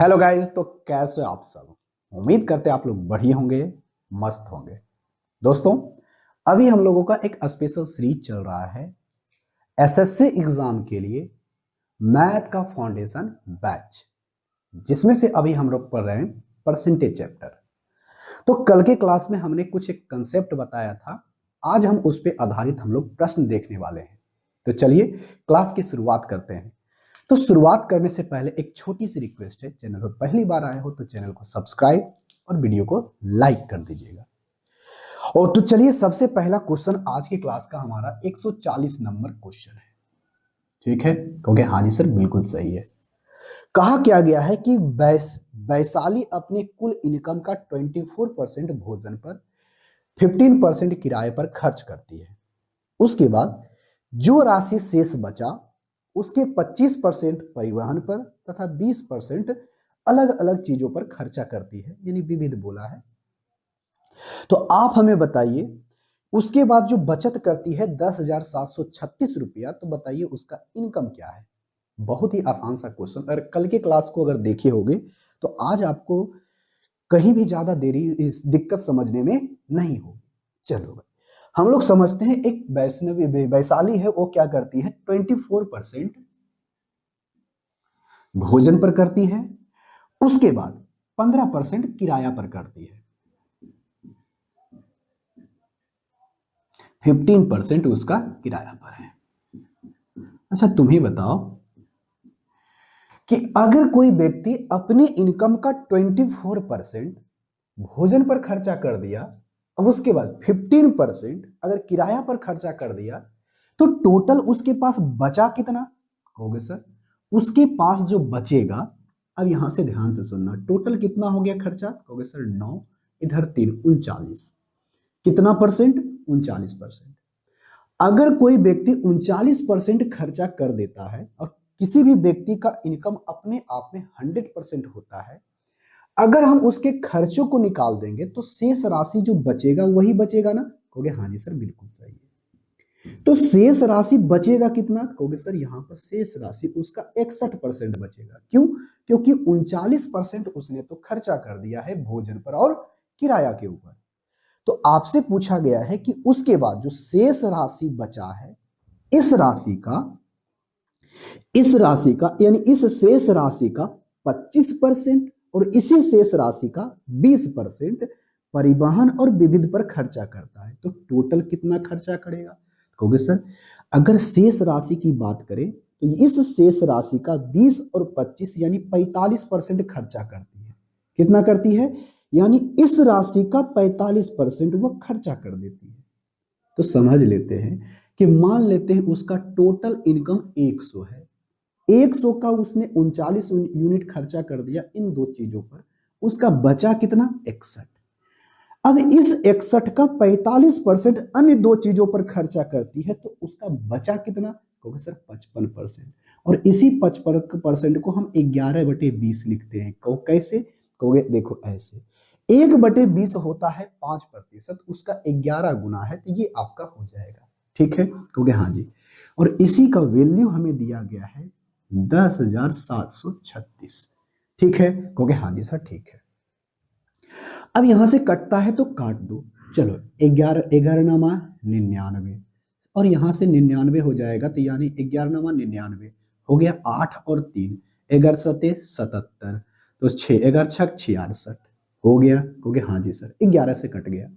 Hello guys. तो कैसे हो आप सब? उम्मीद करते हैं आप लोग बढ़िया होंगे, मस्त होंगे। दोस्तों, अभी हम लोगों का एक स्पेशल सीरीज चल रहा है एसएससी एग्जाम के लिए, मैथ का फाउंडेशन बैच, जिसमें से अभी हम लोग पढ़ रहे हैं परसेंटेज चैप्टर। तो कल के क्लास में हमने कुछ एक कंसेप्ट बताया था, आज हम उस पर आधारित हम लोग प्रश्न देखने वाले हैं। तो चलिए क्लास की शुरुआत करते हैं। तो शुरुआत करने से पहले एक छोटी सी रिक्वेस्ट है, चैनल पर पहली बार आए हो तो चैनल को सब्सक्राइब और वीडियो को लाइक कर दीजिएगा। और तो चलिए, सबसे पहला क्वेश्चन आज की क्लास का हमारा 140 नंबर क्वेश्चन है। ठीक है, कहोगे हाँ जी सर बिल्कुल सही है। कहा क्या गया है कि वैशाली अपने कुल इनकम का 24% भोजन पर, 15% किराए पर खर्च करती है। उसके बाद जो राशि शेष बचा उसके 25% परिवहन पर तथा 20% अलग अलग चीजों पर खर्चा करती है, यानी विविध बोला है। तो आप हमें बताइए, उसके बाद जो बचत करती है 10,736 रुपया, तो बताइए उसका इनकम क्या है। बहुत ही आसान सा क्वेश्चन, अगर कल के क्लास को अगर देखे होगे तो आज आपको कहीं भी ज्यादा देरी इस दिक्कत समझने में नहीं होगी। चलो भाई, हम लोग समझते हैं एक वैशाली है, वो क्या करती है 24% भोजन पर करती है, उसके बाद 15% किराया पर करती है, 15% उसका किराया पर है। अच्छा तुम ही बताओ कि अगर कोई व्यक्ति अपने इनकम का 24% भोजन पर खर्चा कर दिया, अब उसके बाद 15% अगर किराया पर खर्चा कर दिया, तो टोटल उसके पास बचा कितना? कहोगे सर उसके पास जो बचेगा, अब यहां से ध्यान से सुनना, टोटल कितना हो गया खर्चा? कहोगे सर 9, इधर 3, 39। कितना परसेंट? 39%। अगर कोई व्यक्ति 39% खर्चा कर देता है और किसी भी व्यक्ति का इनकम अपने आप में 100% होता है, अगर हम उसके खर्चों को निकाल देंगे तो शेष राशि जो बचेगा वही बचेगा ना? कहोगे हाँ जी सर बिल्कुल सही है। तो शेष राशि बचेगा कितना? कहोगे सर यहाँ पर शेष राशि उसका 61% बचेगा। क्यों? क्योंकि 39% उसने तो खर्चा कर दिया है भोजन पर और किराया के ऊपर। तो आपसे पूछा गया है कि उसके बाद जो शेष राशि बचा है, इस राशि का यानी इस शेष राशि का 25% और इसी शेष राशि का 20% परिवहन और विविध पर खर्चा करता है। तो टोटल कितना खर्चा करेगा? कहोगे सर अगर शेष राशि की बात करें तो इस शेष राशि का 20 और 25 यानी 45% खर्चा करती है। कितना करती है? यानी इस राशि का 45% वह खर्चा कर देती है। तो समझ लेते हैं कि मान लेते हैं उसका टोटल इनकम 100 है, 100 का उसने 39 यूनिट खर्चा कर दिया इन दो चीजों पर, उसका बचा कितना? 61। अब इस 61 का 45% अन्य दो चीजों पर खर्चा करती है, तो उसका बचा कितना? कहोगे सर 55%। और इसी 55% को हम 11/20 लिखते हैं। कहो कैसे? कहोगे देखो ऐसे, 1/20 होता है 5%, उसका 11 गुना है, तो ये आपका हो जाएगा। ठीक है, कहोगे हाँ जी। और इसी का वैल्यू हमें दिया गया है 10,736। ठीक है, कहोगे हाँ जी सर ठीक है। अब यहां से कटता है तो काट दो। चलो 11 11 नामा 99, और यहां से 99 हो जाएगा, तो यानी 11 नामा 99 हो गया। 8 और 3 11 सते 77, तो 6 11 छक 66 हो गया। हो गया हाँ जी सर, 11 से कट गया।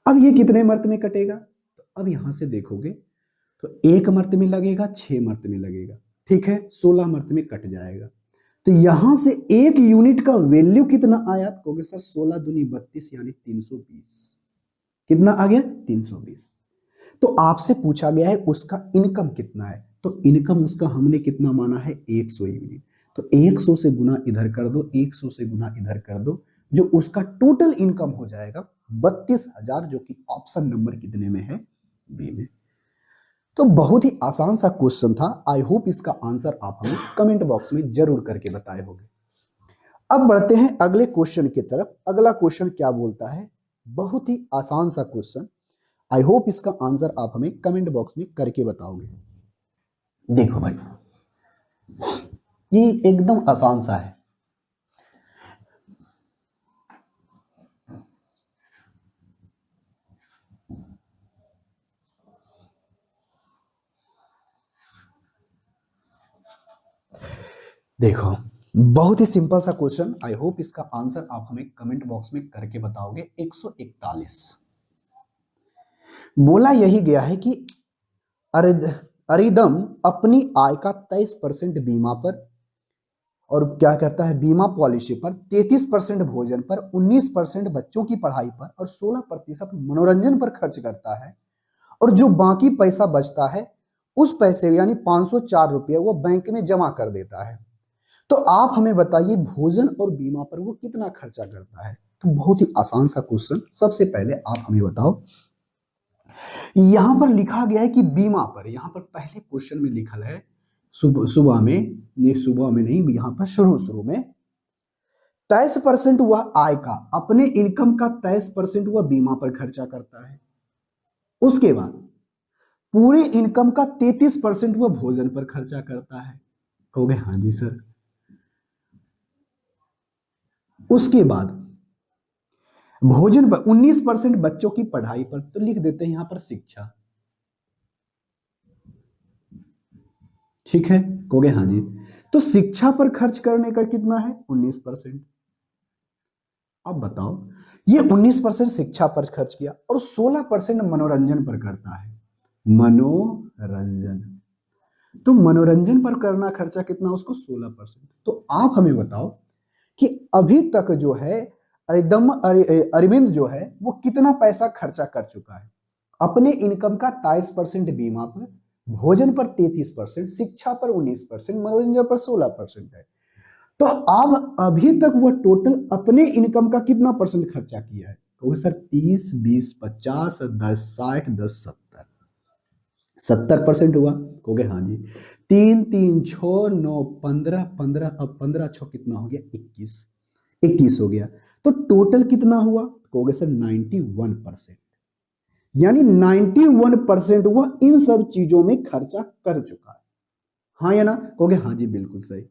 अब ये कितने मर्त में कटेगा? तो अब यहां से देखोगे तो एक मर्त में लगेगा, 6 मर्त में लगेगा, ठीक है 16 मर्त में कट जाएगा। तो यहां से एक यूनिट का वैल्यू कितना आया? कहोगे सर 16 दूनी 32 यानी 320। कितना आ गया? 320। तो आपसे पूछा गया है उसका इनकम कितना है, तो इनकम उसका हमने कितना माना है? 100 यूनिट। तो 100 से गुना इधर कर दो, 100 से गुना इधर कर दो, जो उसका टोटल इनकम हो जाएगा 32,000, जो कि ऑप्शन नंबर कितने में है? बी में। तो बहुत ही आसान सा क्वेश्चन था। आई होप इसका आंसर आप हमें कमेंट बॉक्स में जरूर करके बताए होंगे। अब बढ़ते हैं अगले क्वेश्चन की तरफ। अगला क्वेश्चन क्या बोलता है? बहुत ही आसान सा क्वेश्चन। आई होप इसका आंसर आप हमें कमेंट बॉक्स में करके बताओगे। देखो भाई, ये एकदम आसान सा है। देखो, बहुत ही सिंपल सा क्वेश्चन, आई होप इसका आंसर आप हमें कमेंट बॉक्स में करके बताओगे। 141 बोला यही गया है कि अरिदम अपनी आय का 23% बीमा पर और क्या करता है, बीमा पॉलिसी पर, 33% भोजन पर, 19% बच्चों की पढ़ाई पर और 16% मनोरंजन पर खर्च करता है। और जो बाकी पैसा बचता है उस पैसे यानी 504 रुपये वो बैंक में जमा कर देता है। तो आप हमें बताइए भोजन और बीमा पर वो कितना खर्चा करता है। तो बहुत ही आसान सा क्वेश्चन, सबसे पहले आप हमें बताओ, यहां पर लिखा गया है कि बीमा पर, यहां पर पहले क्वेश्चन में लिखल है सुबह में नहीं, यहां पर शुरू शुरू में 23% वह आय का, अपने इनकम का 23% वह बीमा पर खर्चा करता है। उसके बाद पूरे इनकम का 33% वह भोजन पर खर्चा करता है। कहोगे हाँ जी सर। उसके बाद भोजन पर 19% बच्चों की पढ़ाई पर, तो लिख देते हैं यहां पर शिक्षा। ठीक है, कहोगे हाँ जी। तो शिक्षा पर खर्च करने का कितना है, 19%। अब बताओ, ये 19% शिक्षा पर खर्च किया और 16% मनोरंजन पर करता है। मनोरंजन, तो मनोरंजन पर करना खर्चा कितना, उसको 16%। तो आप हमें बताओ कि अभी तक जो है अरविंद जो है वो कितना पैसा खर्चा कर चुका है। अपने इनकम का 23% बीमा पर, भोजन पर 33%, शिक्षा पर 19%, मनोरंजन पर 16% है। तो अब अभी तक वह टोटल अपने इनकम का कितना परसेंट खर्चा किया है। तो सर 30, 20, 50, 10, 60, 10, 70, 70% हुआ। कहोगे हाँ जी। 3, 3, 6, 9, 15, 15, अब 15 6 कितना हो गया, 21, 21 हो गया। तो टोटल कितना हुआ, कहोगे सर 91%। यानी 91% वह इन सब चीजों में खर्चा कर चुका है। हाँ या ना, कहोगे हाँ जी बिल्कुल सही।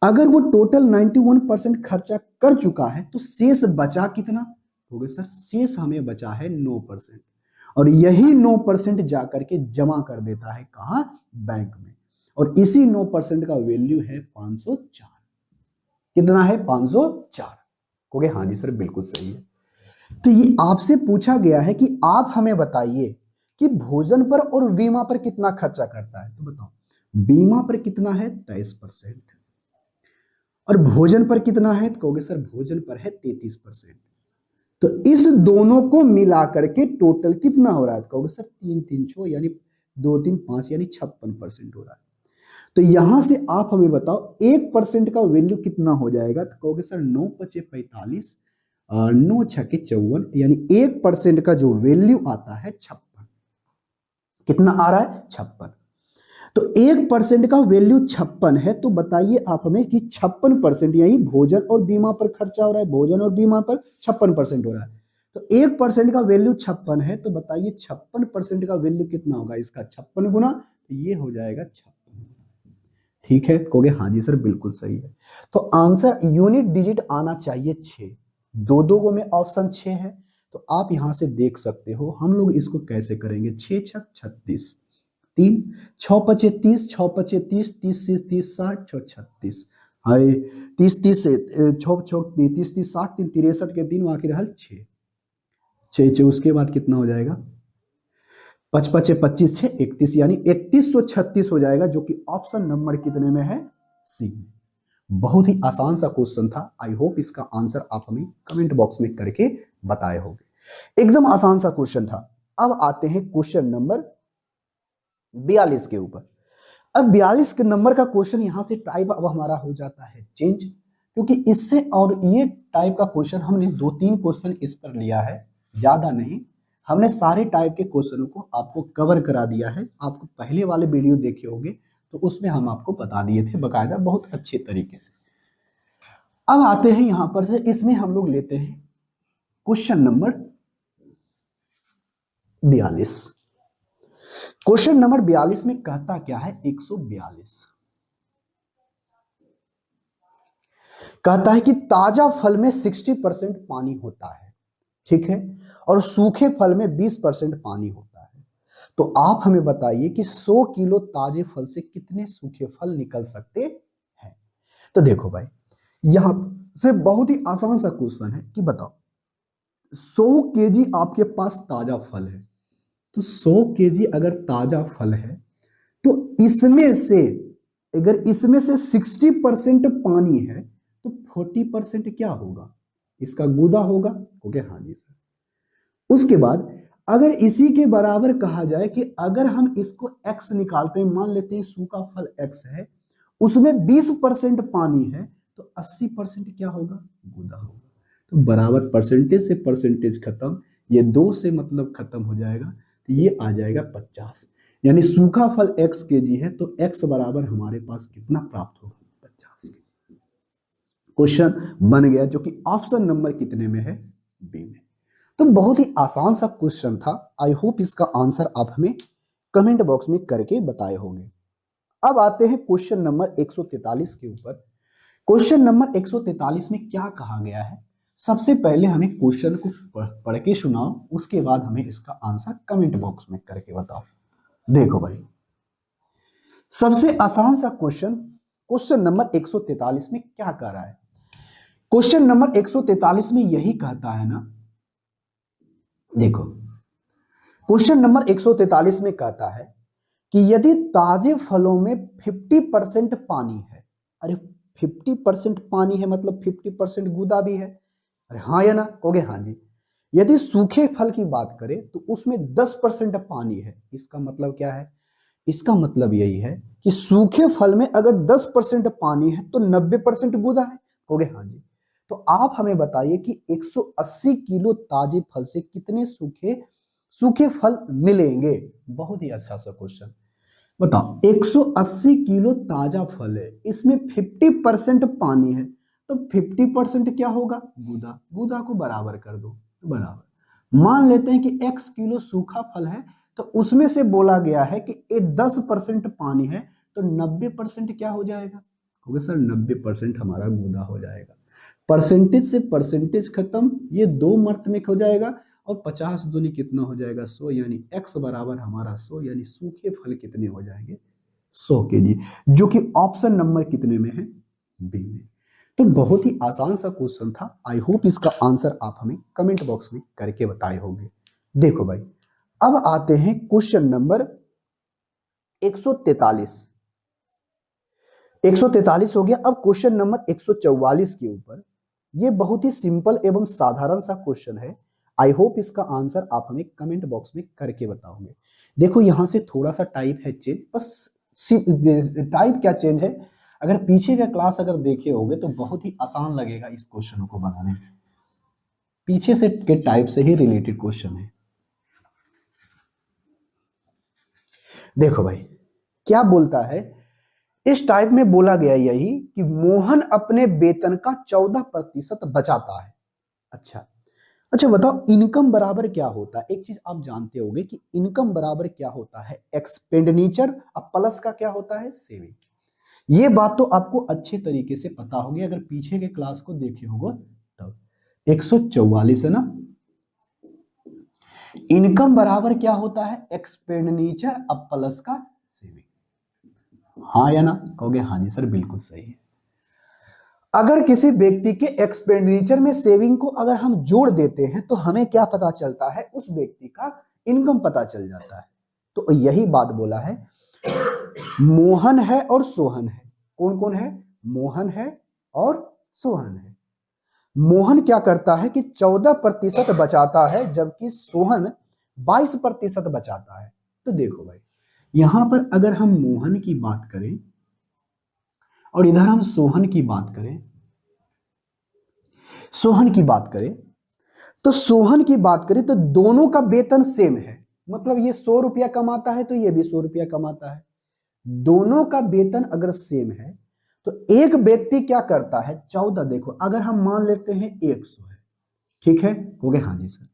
अगर वो टोटल 91% खर्चा कर चुका है तो शेष बचा कितना, कहोगे सर शेष हमें बचा है 9%। और यही 9% जाकर के जमा कर देता है कहां, बैंक में। और इसी 9% का वैल्यू है 504। कितना है, 504। कहोगे हाँ जी सर बिल्कुल सही है। तो ये आपसे पूछा गया है कि आप हमें बताइए कि भोजन पर और बीमा पर कितना खर्चा करता है। तो बताओ, बीमा पर कितना है, 23%, और भोजन पर कितना है, तो कहोगे सर भोजन पर है 33%। तो इस दोनों को मिला करके टोटल कितना हो रहा है, तो कहोगे सर 3, 3, 6 यानी 2, 3, 5 यानी 56% हो रहा है। तो यहां से आप हमें बताओ 1% का वैल्यू कितना हो जाएगा। तो कहोगे सर 9 पचे 45, 9 छके 54, यानी 1% का जो वैल्यू आता है 56। कितना आ रहा है, 56। तो 1% का वैल्यू 56 है। तो बताइए आप हमें कि 56% यही भोजन और बीमा पर खर्चा हो रहा है, भोजन और बीमा पर 56% हो रहा है। तो 1% का वैल्यू 56 है। तो बताइए 56% का वैल्यू कितना होगा, इसका 56 गुना, तो ये हो जाएगा 56। ठीक है, कहोगे हाँ जी सर बिल्कुल सही है। तो आंसर यूनिट डिजिट आना चाहिए 6। दो दो गो में ऑप्शन 6 है। तो आप यहां से देख सकते हो हम लोग इसको कैसे करेंगे, 6 छक 36, 3, 6 पचे 30, 6 पचे 30, 30 से 30 60, 6 36, हाय 30 30 से 6 6 30 30 60, 3 63 के 3 बाकी रहल 6, 6 6 उसके बाद कितना हो जाएगा, 5 पचे 25, 6 31, यानी 3136 हो जाएगा, जो कि ऑप्शन नंबर कितने में है, सी में। बहुत ही आसान सा क्वेश्चन था। आई होप इसका आंसर आप हमें कमेंट बॉक्स में करके बताए होंगे। एकदम आसान सा क्वेश्चन था। अब आते हैं क्वेश्चन नंबर 42 के ऊपर। अब 42 के नंबर का क्वेश्चन यहां से टाइप अब हमारा हो जाता है चेंज, क्योंकि इससे और ये टाइप का क्वेश्चन हमने 2-3 क्वेश्चन इस पर लिया है, ज्यादा नहीं। हमने सारे टाइप के क्वेश्चनों को आपको कवर करा दिया है। आपको पहले वाले वीडियो देखे होंगे तो उसमें हम आपको बता दिए थे बकायदा बहुत अच्छे तरीके से। अब आते हैं यहां पर से, इसमें हम लोग लेते हैं क्वेश्चन नंबर 42। क्वेश्चन नंबर 42 में कहता क्या है, 142 कहता है कि ताजा फल में 60% पानी होता है, ठीक है, और सूखे फल में 20% पानी होता है। तो आप हमें बताइए कि 100 किलो ताजे फल से कितने सूखे फल निकल सकते हैं। तो देखो भाई, यहां से बहुत ही आसान सा क्वेश्चन है कि बताओ 100 केजी आपके पास ताजा फल है, तो 100 केजी अगर ताजा फल है तो इसमें से, अगर इसमें से 60% पानी है तो 40% क्या होगा, इसका गुदा होगा। ओके, हाँ जी सर। उसके बाद अगर इसी के बराबर कहा जाए कि अगर हम इसको x निकालते हैं, मान लेते हैं सूखा फल x है, उसमें 20% पानी है, तो 80% क्या होगा, गुदा होगा। तो बराबर परसेंटेज से परसेंटेज खत्म, ये 2 से मतलब खत्म हो जाएगा, तो ये आ जाएगा 50। यानी सूखा फल x केजी है तो x बराबर हमारे पास कितना प्राप्त होगा, 50 केजी। क्वेश्चन बन गया, जो कि ऑप्शन नंबर कितने में है, बी में। तो बहुत ही आसान सा क्वेश्चन था। आई होप इसका आंसर आप हमें कमेंट बॉक्स में करके बताए होंगे। अब आते हैं क्वेश्चन नंबर 143 के ऊपर। क्वेश्चन नंबर 143 में क्या कहा गया है, सबसे पहले हमें क्वेश्चन को पढ़ के सुनाओ, उसके बाद हमें इसका आंसर कमेंट बॉक्स में करके बताओ। देखो भाई, सबसे आसान सा क्वेश्चन, क्वेश्चन नंबर 143 में क्या कह रहा है। क्वेश्चन नंबर 143 में यही कहता है ना, देखो क्वेश्चन नंबर 143 में कहता है कि यदि ताजे फलों में 50% पानी है, अरे 50% पानी है मतलब 50% गुदा भी है, अरे हाँ या ना, कहोगे हाँ जी। यदि सूखे फल की बात करें तो उसमें 10% पानी है, इसका मतलब क्या है, इसका मतलब यही है कि सूखे फल में अगर 10% पानी है तो 90% गुदा है, कहोगे हाँ जी। तो आप हमें बताइए कि 180 किलो ताजे फल से कितने सूखे सूखे फल मिलेंगे। बहुत ही अच्छा सा क्वेश्चन। बताओ 180 किलो ताजा फल है, इसमें 50% पानी है, तो 50% क्या होगा, गुदा। गुदा को बराबर कर दो, बराबर। मान लेते हैं कि x किलो सूखा फल है, तो उसमें से बोला गया है कि 10% पानी है, तो 90% क्या हो जाएगा, क्योंकि सर 90% हमारा गुदा हो जाएगा। परसेंटेज से परसेंटेज खत्म, ये 2 मर्त में हो जाएगा, और 50 दूनी कितना हो जाएगा, 100, यानी x बराबर हमारा 100, यानी सूखे फल कितने हो जाएंगे, 100 केजी, जो कि ऑप्शन नंबर कितने में है, बी में। तो बहुत ही आसान सा क्वेश्चन था। आई होप इसका आंसर आप हमें कमेंट बॉक्स में करके बताए होंगे। देखो भाई, अब आते हैं क्वेश्चन नंबर 143। 143 हो गया। अब क्वेश्चन नंबर 144 के ऊपर, ये बहुत ही सिंपल एवं साधारण सा क्वेश्चन है। आई होप इसका आंसर आप हमें कमेंट बॉक्स में करके बताओगे। देखो यहां से थोड़ा सा टाइप है चेंज, बस टाइप क्या चेंज है, अगर पीछे का क्लास अगर देखे होगे तो बहुत ही आसान लगेगा इस क्वेश्चन को बनाने में। पीछे से के टाइप से ही रिलेटेड क्वेश्चन है। देखो भाई, क्या बोलता है, इस टाइप में बोला गया यही कि मोहन अपने वेतन का 14% बचाता है। अच्छा अच्छा, बताओ इनकम बराबर क्या होता है। एक चीज आप जानते होंगे कि इनकम बराबर क्या होता है, एक्सपेंडिचर, अब प्लस का क्या होता है, सेविंग। ये बात तो आपको अच्छे तरीके से पता होगी, अगर पीछे के क्लास को देखे होगा तब। 144 है ना, इनकम बराबर क्या होता है, एक्सपेंडिचर अब प्लस का सेविंग। हाँ या ना, कहोगे हाँ जी सर, बिल्कुल सही है। अगर किसी व्यक्ति के एक्सपेंडिचर में सेविंग को अगर हम जोड़ देते हैं तो हमें क्या पता चलता है, उस व्यक्ति का इनकम पता चल जाता है। तो यही बात बोला है, मोहन है और सोहन है। कौन कौन है, मोहन है और सोहन है। मोहन क्या करता है कि 14% बचाता है, जबकि सोहन 22% बचाता है। तो देखो भाई, यहां पर अगर हम मोहन की बात करें और इधर हम सोहन की बात करें, सोहन की बात करें तो सोहन की बात करें तो दोनों का वेतन सेम है, मतलब ये 100 रुपया कमाता है तो ये भी 100 रुपया कमाता है। दोनों का वेतन अगर सेम है तो एक व्यक्ति क्या करता है, 14, देखो अगर हम मान लेते हैं 100 है, ठीक है, हो गया, हाँ जी सर।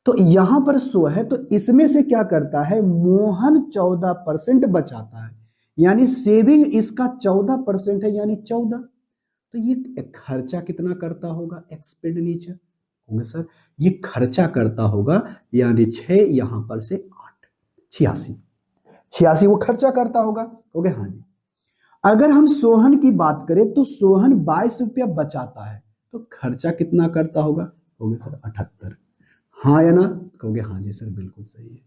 तो यहां पर 100 है तो इसमें से क्या करता है, मोहन 14% बचाता है, यानी सेविंग इसका 14% है, यानी 14। तो ये खर्चा कितना करता होगा, एक्सपेंडिचर होगा सर, ये खर्चा करता होगा, यानी 6 यहां पर से 8, 86, 86 वो खर्चा करता होगा, हो गया हाँ जी। अगर हम सोहन की बात करें तो सोहन 22 रुपया बचाता है, तो खर्चा कितना करता होगा? कहोगे सर 78। हाँ या ना? कहोगे हाँ जी सर बिल्कुल सही है।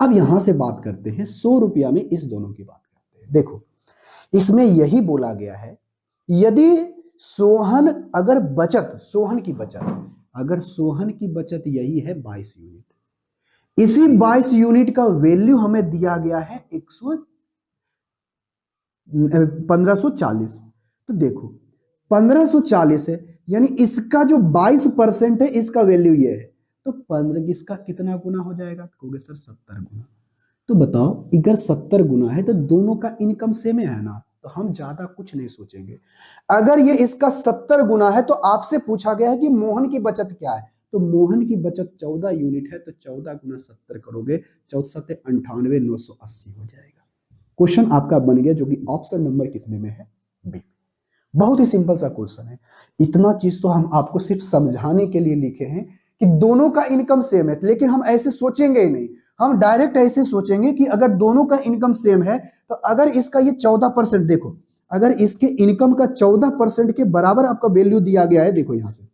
अब यहां से बात करते हैं 100 रुपया में इस दोनों की बात करते हैं। देखो इसमें यही बोला गया है, यदि सोहन अगर बचत, सोहन की बचत, अगर सोहन की बचत यही है 22 यूनिट, इसी 22 यूनिट का वैल्यू हमें दिया गया है 1540। तो देखो 1540 है, यानी इसका जो 22% है इसका वैल्यू ये है, तो 15 इसका कितना गुना हो जाएगा? कहोगे सर 70 गुना। तो बताओ अगर 70 गुना है तो दोनों का इनकम सेम है ना, तो हम ज्यादा कुछ नहीं सोचेंगे। अगर ये इसका 70 गुना है तो आपसे पूछा गया है कि मोहन की बचत क्या है, तो मोहन की बचत 14 यूनिट है, तो 14 गुना 70 करोगे, 14 98 980 हो जाएगा। क्वेश्चन आपका बन गया, जो कि ऑप्शन नंबर कितने में है? बी। बहुत ही सिंपल सा क्वेश्चन है। इतना चीज तो हम आपको सिर्फ समझाने के लिए लिखे हैं कि दोनों का इनकम सेम है, लेकिन हम ऐसे सोचेंगे ही नहीं। हम डायरेक्ट ऐसे सोचेंगे कि अगर दोनों का इनकम सेम है तो अगर इसका ये 14%, देखो अगर इसके इनकम का 14% के बराबर आपका वैल्यू दिया गया है, देखो यहां से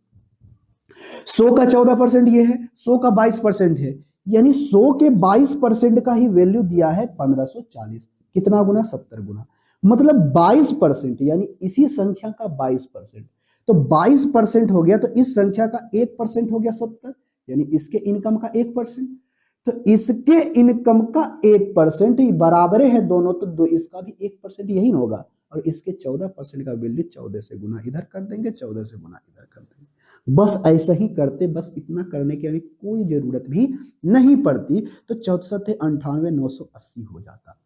100 का 14% ये है, 100 का 22% है, यानी 100 के 22% का ही वैल्यू दिया है 1540। कितना गुना? 70 गुना, मतलब 22%, यानी इसी संख्या का 22%। तो 22% हो गया, तो इस संख्या का 1% हो गया 70, यानी इसके इनकम का 1%। तो इसके इनकम का 1% ही बराबर है दोनों, तो दो इसका भी 1% यही ना होगा। और इसके 14% का वैल्यू 14 से गुना इधर कर देंगे, 14 से गुना इधर कर देंगे। बस ऐसा ही करते, बस इतना करने की अभी कोई जरूरत भी नहीं पड़ती, तो 64 98 980 हो जाता।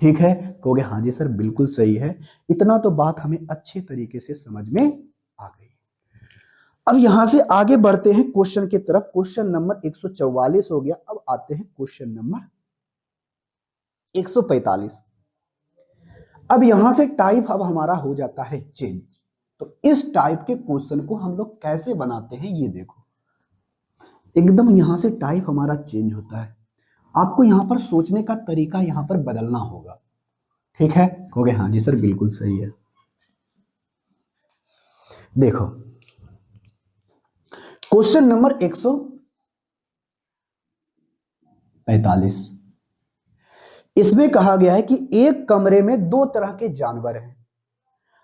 ठीक है? कहोगे हाँ जी सर बिल्कुल सही है। इतना तो बात हमें अच्छे तरीके से समझ में आ गई। अब यहां से आगे बढ़ते हैं क्वेश्चन की तरफ। क्वेश्चन नंबर 144 हो गया। अब आते हैं क्वेश्चन नंबर 145। अब यहां से टाइप अब हमारा हो जाता है चेंज। तो इस टाइप के क्वेश्चन को हम लोग कैसे बनाते हैं, ये देखो एकदम यहां से टाइप हमारा चेंज होता है। आपको यहां पर सोचने का तरीका यहां पर बदलना होगा। ठीक है? कहोगे हाँ जी सर बिल्कुल सही है। देखो क्वेश्चन नंबर 145, इसमें कहा गया है कि एक कमरे में दो तरह के जानवर हैं।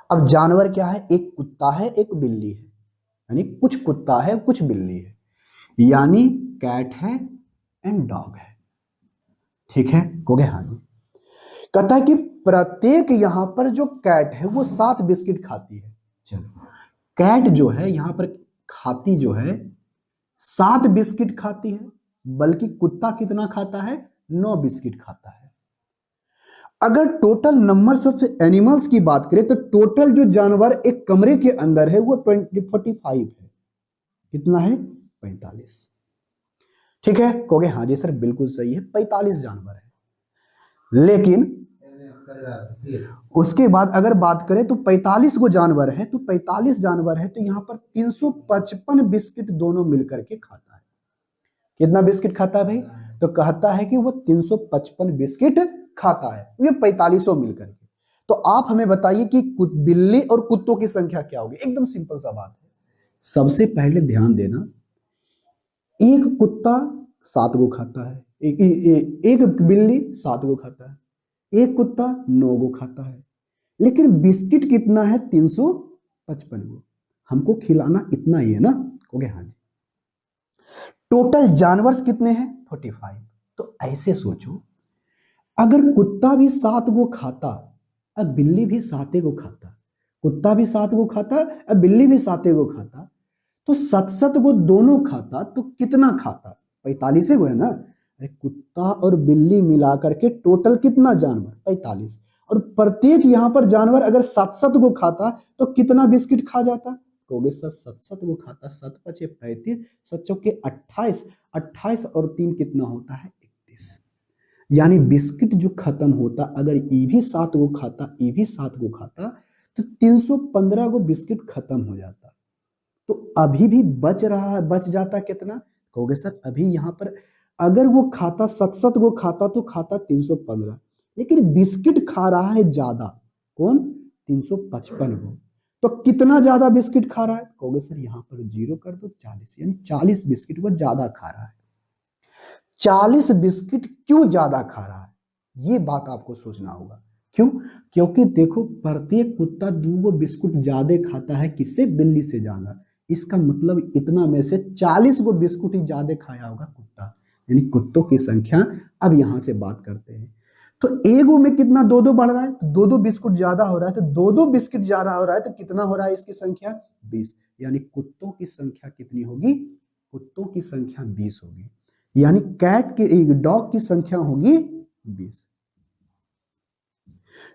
अब जानवर क्या है? एक कुत्ता है, एक बिल्ली है, यानी कुछ कुत्ता है कुछ बिल्ली है, यानी कैट है एंड डॉग है। ठीक है? कहोगे हाँ जी। कहता है कि प्रत्येक यहां पर जो कैट है वो 7 बिस्किट खाती है। चलो कैट जो है यहां पर खाती जो है 7 बिस्किट खाती है, बल्कि कुत्ता कितना खाता है? 9 बिस्किट खाता है। अगर टोटल नंबर्स ऑफ एनिमल्स की बात करें तो टोटल जो जानवर एक कमरे के अंदर है वो 45 है। कितना है? 45। ठीक है? कहोगे हाँ जी सर बिल्कुल सही है, 45 जानवर है। लेकिन उसके बाद अगर बात करें तो 45 गो जानवर है, तो 45 जानवर है तो यहां पर 355 बिस्किट दोनों मिलकर के खाता है। कितना बिस्किट खाता है भाई? तो कहता है कि वो 355 बिस्किट खाता है, ये 45 मिलकर के। तो आप हमें बताइए कि बिल्ली और कुत्तों की संख्या क्या होगी? एकदम सिंपल सा बात है। सबसे पहले ध्यान देना, एक कुत्ता 7 गो खाता है, एक बिल्ली 7 गो खाता है, एक कुत्ता 9 गो खाता है, लेकिन बिस्किट कितना है? 355 गो। हमको खिलाना इतना ही है ना? कहोगे हाँ जी। टोटल जानवर कितने हैं? 45। तो ऐसे सोचो, अगर कुत्ता भी 7 गो खाता और बिल्ली भी 7 गो खाता, कुत्ता भी 7 गो खाता और बिल्ली भी 7 गो खाता, तो 7 गो दोनों खाता, तो कितना खाता? 45 गो है ना? अरे कुत्ता और बिल्ली मिलाकर के टोटल कितना जानवर? 45। और प्रत्येक यहां पर जानवर अगर 7 गो खाता तो कितना बिस्किट खा जाता? कहोगे सर 7 गो खाता, 7 5 35, 7 चौके 28, 28 और 3 कितना होता है? 31। यानी बिस्किट जो खत्म होता, अगर ई भी 7 गो खाता, ई भी 7 गो खाता, तो 315 गो बिस्किट खत्म हो जाता। तो अभी भी बच रहा है, बच जाता कितना? कहोगे सर अभी यहां पर अगर वो खाता 7 गो खाता तो खाता 315, लेकिन बिस्किट खा रहा है ज्यादा, कौन? 355 गो। तो कितना ज्यादा बिस्किट खा रहा है? कहोगे सर यहाँ पर 0 कर दो, 40, यानी 40 बिस्किट वो ज्यादा खा रहा है। 40 बिस्किट क्यों ज्यादा खा रहा है, ये बात आपको सोचना होगा। क्यों? क्योंकि देखो प्रत्येक कुत्ता 2 बिस्कुट ज्यादा खाता है, किससे? बिल्ली से ज्यादा। इसका मतलब इतना में से 40 गो बिस्कुट ही ज्यादा खाया होगा कुत्ता, यानी कुत्तों की संख्या। अब यहां से बात करते हैं, तो एगो में कितना? 2 बढ़ रहा है, तो 2 बिस्कुट ज्यादा हो रहा है, तो 2 बिस्किट ज्यादा हो रहा है, तो कितना हो रहा है इसकी संख्या? 20। यानी कुत्तों की संख्या कितनी होगी? कुत्तों की संख्या 20 होगी, यानी कैट की डॉग की संख्या होगी 20।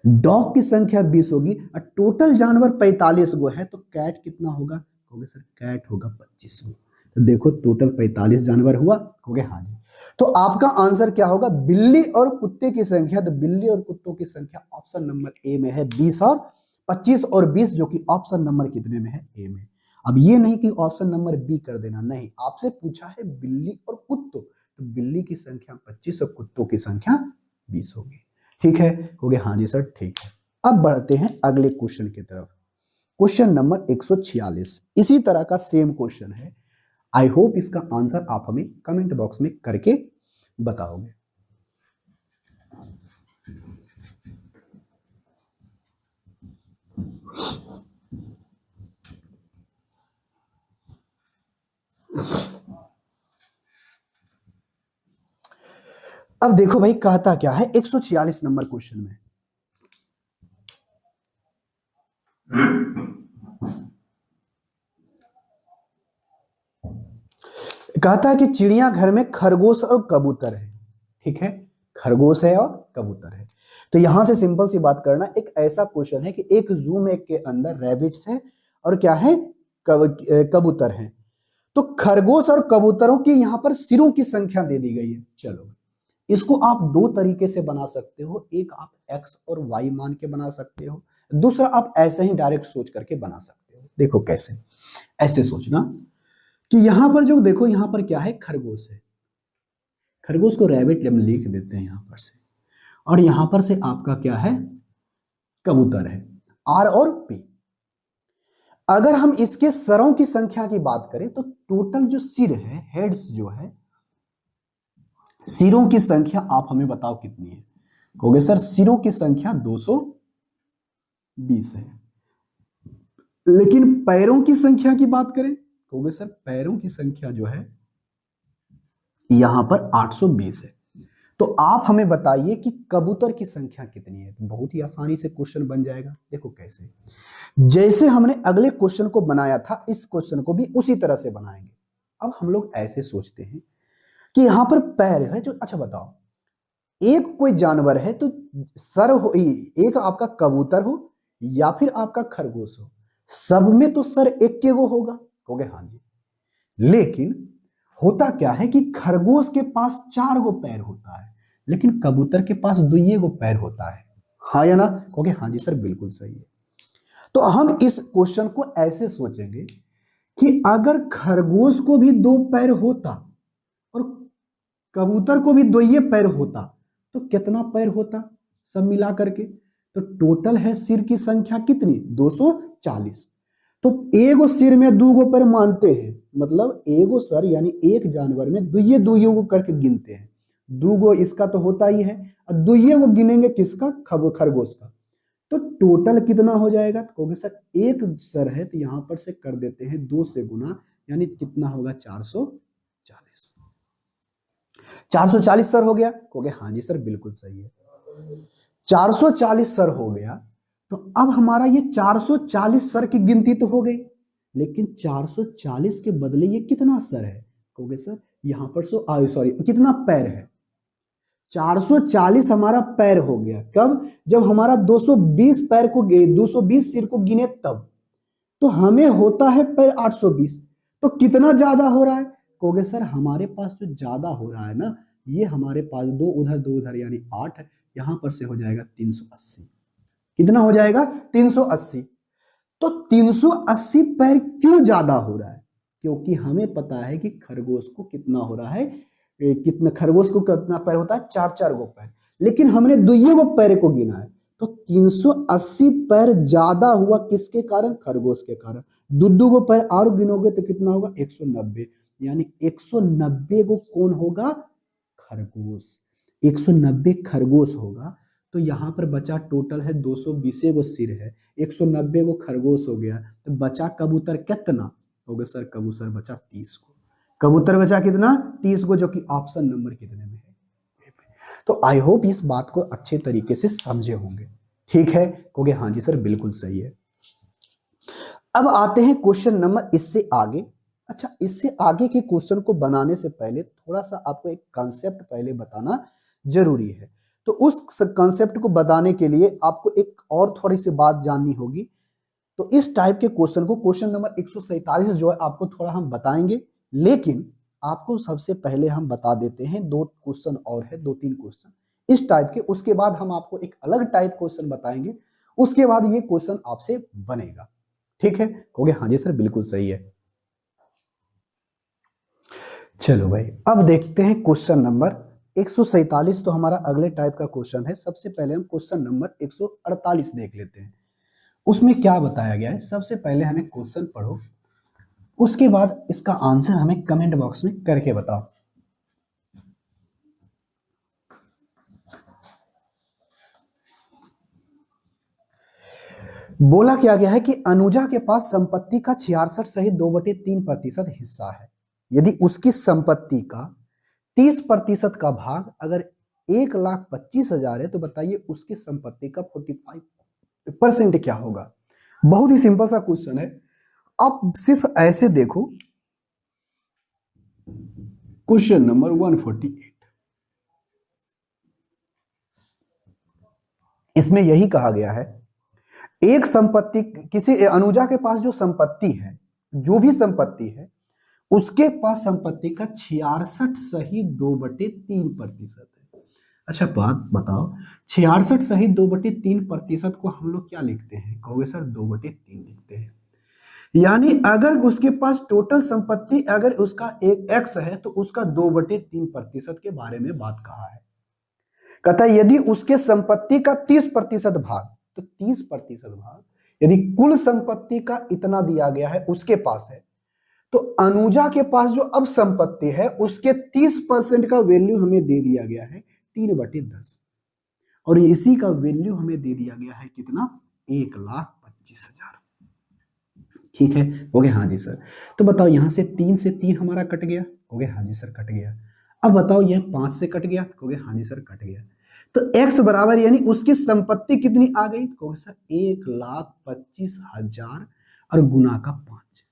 डॉग की संख्या 20 होगी और टोटल जानवर 45 गो है, तो कैट कितना होगा? कहोगे सर कैट होगा 25 गो। तो देखो टोटल 45 जानवर हुआ। कहोगे हाँ जी। तो आपका आंसर क्या होगा? बिल्ली और कुत्ते की संख्या। तो बिल्ली और कुत्तों की संख्या ऑप्शन नंबर ए में है 20 और 25 और 20, जो कि ऑप्शन नंबर कितने में है? ए में। अब ये नहीं कि ऑप्शन नंबर बी कर देना, नहीं, आपसे पूछा है बिल्ली और कुत्तों, तो बिल्ली की संख्या 25 और कुत्तों की संख्या 20 होगी। ठीक है? हो गया हाँ जी सर, ठीक है। अब बढ़ते हैं अगले क्वेश्चन की तरफ। क्वेश्चन नंबर 146 इसी तरह का सेम क्वेश्चन है। आई होप इसका आंसर आप हमें कमेंट बॉक्स में करके बताओगे। अब देखो भाई कहता क्या है 146 नंबर क्वेश्चन में। कहता है कि चिड़ियाघर में खरगोश और कबूतर है। ठीक है, खरगोश है और कबूतर है। तो यहां से सिंपल सी बात करना, एक ऐसा क्वेश्चन है कि एक जू में के अंदर रैबिट्स है और क्या है? कबूतर है। तो खरगोश और कबूतरों की यहां पर सिरों की संख्या दे दी गई है। चलो इसको आप 2 तरीके से बना सकते हो, एक आप एक्स और वाई मान के बना सकते हो, दूसरा आप ऐसे ही डायरेक्ट सोच करके बना सकते हो। देखो कैसे, ऐसे सोचना कि यहां पर जो देखो यहां पर क्या है? खरगोश है। खरगोश को रैबिट हम लिख देते हैं यहां पर से, और यहां पर से आपका क्या है? कबूतर है, आर और पी। अगर हम इसके सरों की संख्या की बात करें तो टोटल जो सिर है, हेड्स जो है, सिरों की संख्या आप हमें बताओ कितनी है? कहोगे सर सिरों की संख्या 220 है। लेकिन पैरों की संख्या की बात करें, कहोगे सर पैरों की संख्या जो है यहां पर 820 है। तो आप हमें बताइए कि कबूतर की संख्या कितनी है? तो बहुत ही आसानी से क्वेश्चन बन जाएगा। देखो कैसे, जैसे हमने अगले क्वेश्चन को बनाया था, इस क्वेश्चन को भी उसी तरह से बनाएंगे। अब हम लोग ऐसे सोचते हैं कि यहां पर पैर है जो, अच्छा बताओ, एक कोई जानवर है तो सर हो, एक आपका कबूतर हो या फिर आपका खरगोश हो, सब में तो सर एक के गो होगा। कहोगे हाँ जी। लेकिन होता क्या है कि खरगोश के पास 4 गो पैर होता है, लेकिन कबूतर के पास 2 गो पैर होता है। हाँ या ना? कहोगे हाँ जी सर बिल्कुल सही है। तो हम इस क्वेश्चन को ऐसे सोचेंगे कि अगर खरगोश को भी 2 पैर होता और कबूतर को भी 2 पैर होता, तो कितना पैर होता सब मिला करके? तो टोटल है सिर की संख्या कितनी? 240। तो एगो सिर में 2 पैर मानते हैं, मतलब एगो सर यानी एक जानवर में 2 को करके गिनते हैं। 2 इसका तो होता ही है, और 2 गिनेंगे किसका? खरगोश का। तो टोटल कितना हो जाएगा? तो कहोगे सर एक सर है तो यहां पर से कर देते हैं 2 से गुना, यानी कितना होगा? 440। 440 सर हो गया। कहोगे हाँ जी सर बिल्कुल सही है, 440 सर हो गया। तो अब हमारा ये 440 सर की गिनती तो हो गई, लेकिन 440 के बदले ये कितना सर है? कहोगे सर यहां पर सॉरी कितना पैर है? 440 हमारा पैर हो गया। कब? जब हमारा 220 पैर को 220 सिर को गिने तब। तो हमें होता है पैर 820। तो कितना ज्यादा हो रहा है? कहोगे सर हमारे पास जो ज्यादा हो रहा है ना, ये हमारे पास 2 उधर यानी 8, यहां पर से हो जाएगा 380। कितना हो जाएगा? 380। तो 380 पैर क्यों ज्यादा हो रहा है? क्योंकि हमें पता है कि खरगोश को कितना हो रहा है, कितना खरगोश को कितना पैर होता है? 4 4 गो पैर, लेकिन हमने 2 गो पैर को गिना है। तो 380 पैर ज्यादा हुआ किसके कारण? खरगोश के कारण। दुद्दू को पैर और गिनोगे तो कितना होगा? 190, यानी 190 को कौन होगा? खरगोश। 190 खरगोश होगा। तो यहां पर बचा टोटल है 220 गो सिर है, 190 गो खरगोश हो गया, तो बचा कबूतर कितना हो गया सर? कबूतर बचा 30 को। कबूतर बचा कितना? 30 को, जो कि ऑप्शन नंबर कितने में है? तो आई होप इस बात को अच्छे तरीके से समझे होंगे। ठीक है, कहोगे हाँ जी सर बिल्कुल सही है। अब आते हैं क्वेश्चन नंबर इससे आगे। अच्छा, इससे आगे के क्वेश्चन को बनाने से पहले थोड़ा सा आपको एक कॉन्सेप्ट पहले बताना जरूरी है। तो उस कॉन्सेप्ट को बताने के लिए आपको एक और थोड़ी सी बात जाननी होगी। तो इस टाइप के क्वेश्चन को, क्वेश्चन नंबर 147 जो है, आपको थोड़ा हम बताएंगे, लेकिन आपको सबसे पहले हम बता देते हैं, दो क्वेश्चन और है, दो तीन क्वेश्चन इस टाइप के, उसके बाद हम आपको एक अलग टाइप क्वेश्चन बताएंगे, उसके बाद ये क्वेश्चन आपसे बनेगा। ठीक है, कहोगे हाँ जी सर बिल्कुल सही है। चलो भाई, अब देखते हैं क्वेश्चन नंबर 147, तो हमारा अगले टाइप का क्वेश्चन है। सबसे पहले हम क्वेश्चन नंबर 148 देख लेते हैं, उसमें क्या बताया गया है। सबसे पहले हमें क्वेश्चन पढ़ो, उसके बाद इसका आंसर हमें कमेंट बॉक्स में करके बताओ। बोला क्या गया है कि अनुजा के पास संपत्ति का 66 सहित 2/3% हिस्सा है। यदि उसकी संपत्ति का 30% का भाग अगर 1,25,000 है, तो बताइए उसकी संपत्ति का 45% क्या होगा? बहुत ही सिंपल सा क्वेश्चन है। आप सिर्फ ऐसे देखो, क्वेश्चन नंबर 148, इसमें यही कहा गया है, एक संपत्ति, किसी अनुजा के पास जो संपत्ति है, जो भी संपत्ति है, उसके पास संपत्ति का 66 सही 2/3% है। अच्छा बात बताओ, 66 सही 2/3% को हम लोग क्या लिखते हैं? कहोगे सर 2/3 लिखते हैं। यानी अगर उसके पास टोटल संपत्ति अगर उसका एक x है, तो उसका 2/3% के बारे में बात कहा है। कहता है यदि उसके संपत्ति का 30% भाग, तो 30% भाग यदि कुल संपत्ति का इतना दिया गया है उसके पास है, तो अनुजा के पास जो अब संपत्ति है उसके 30% का वैल्यू हमें दे दिया गया है 3/10, और इसी का वैल्यू हमें दे दिया गया है कितना? 1,25,000। ठीक है, हो गया हाँ जी सर। तो बताओ यहां से 3 से 3 हमारा कट गया, हो गया हाँ जी सर कट गया। अब बताओ यह 5 से कट गया, हो गया हाँ जी सर कट गया। तो x बराबर यानी उसकी संपत्ति कितनी आ गई? कहोगे सर 1,25,000 और गुना का 5।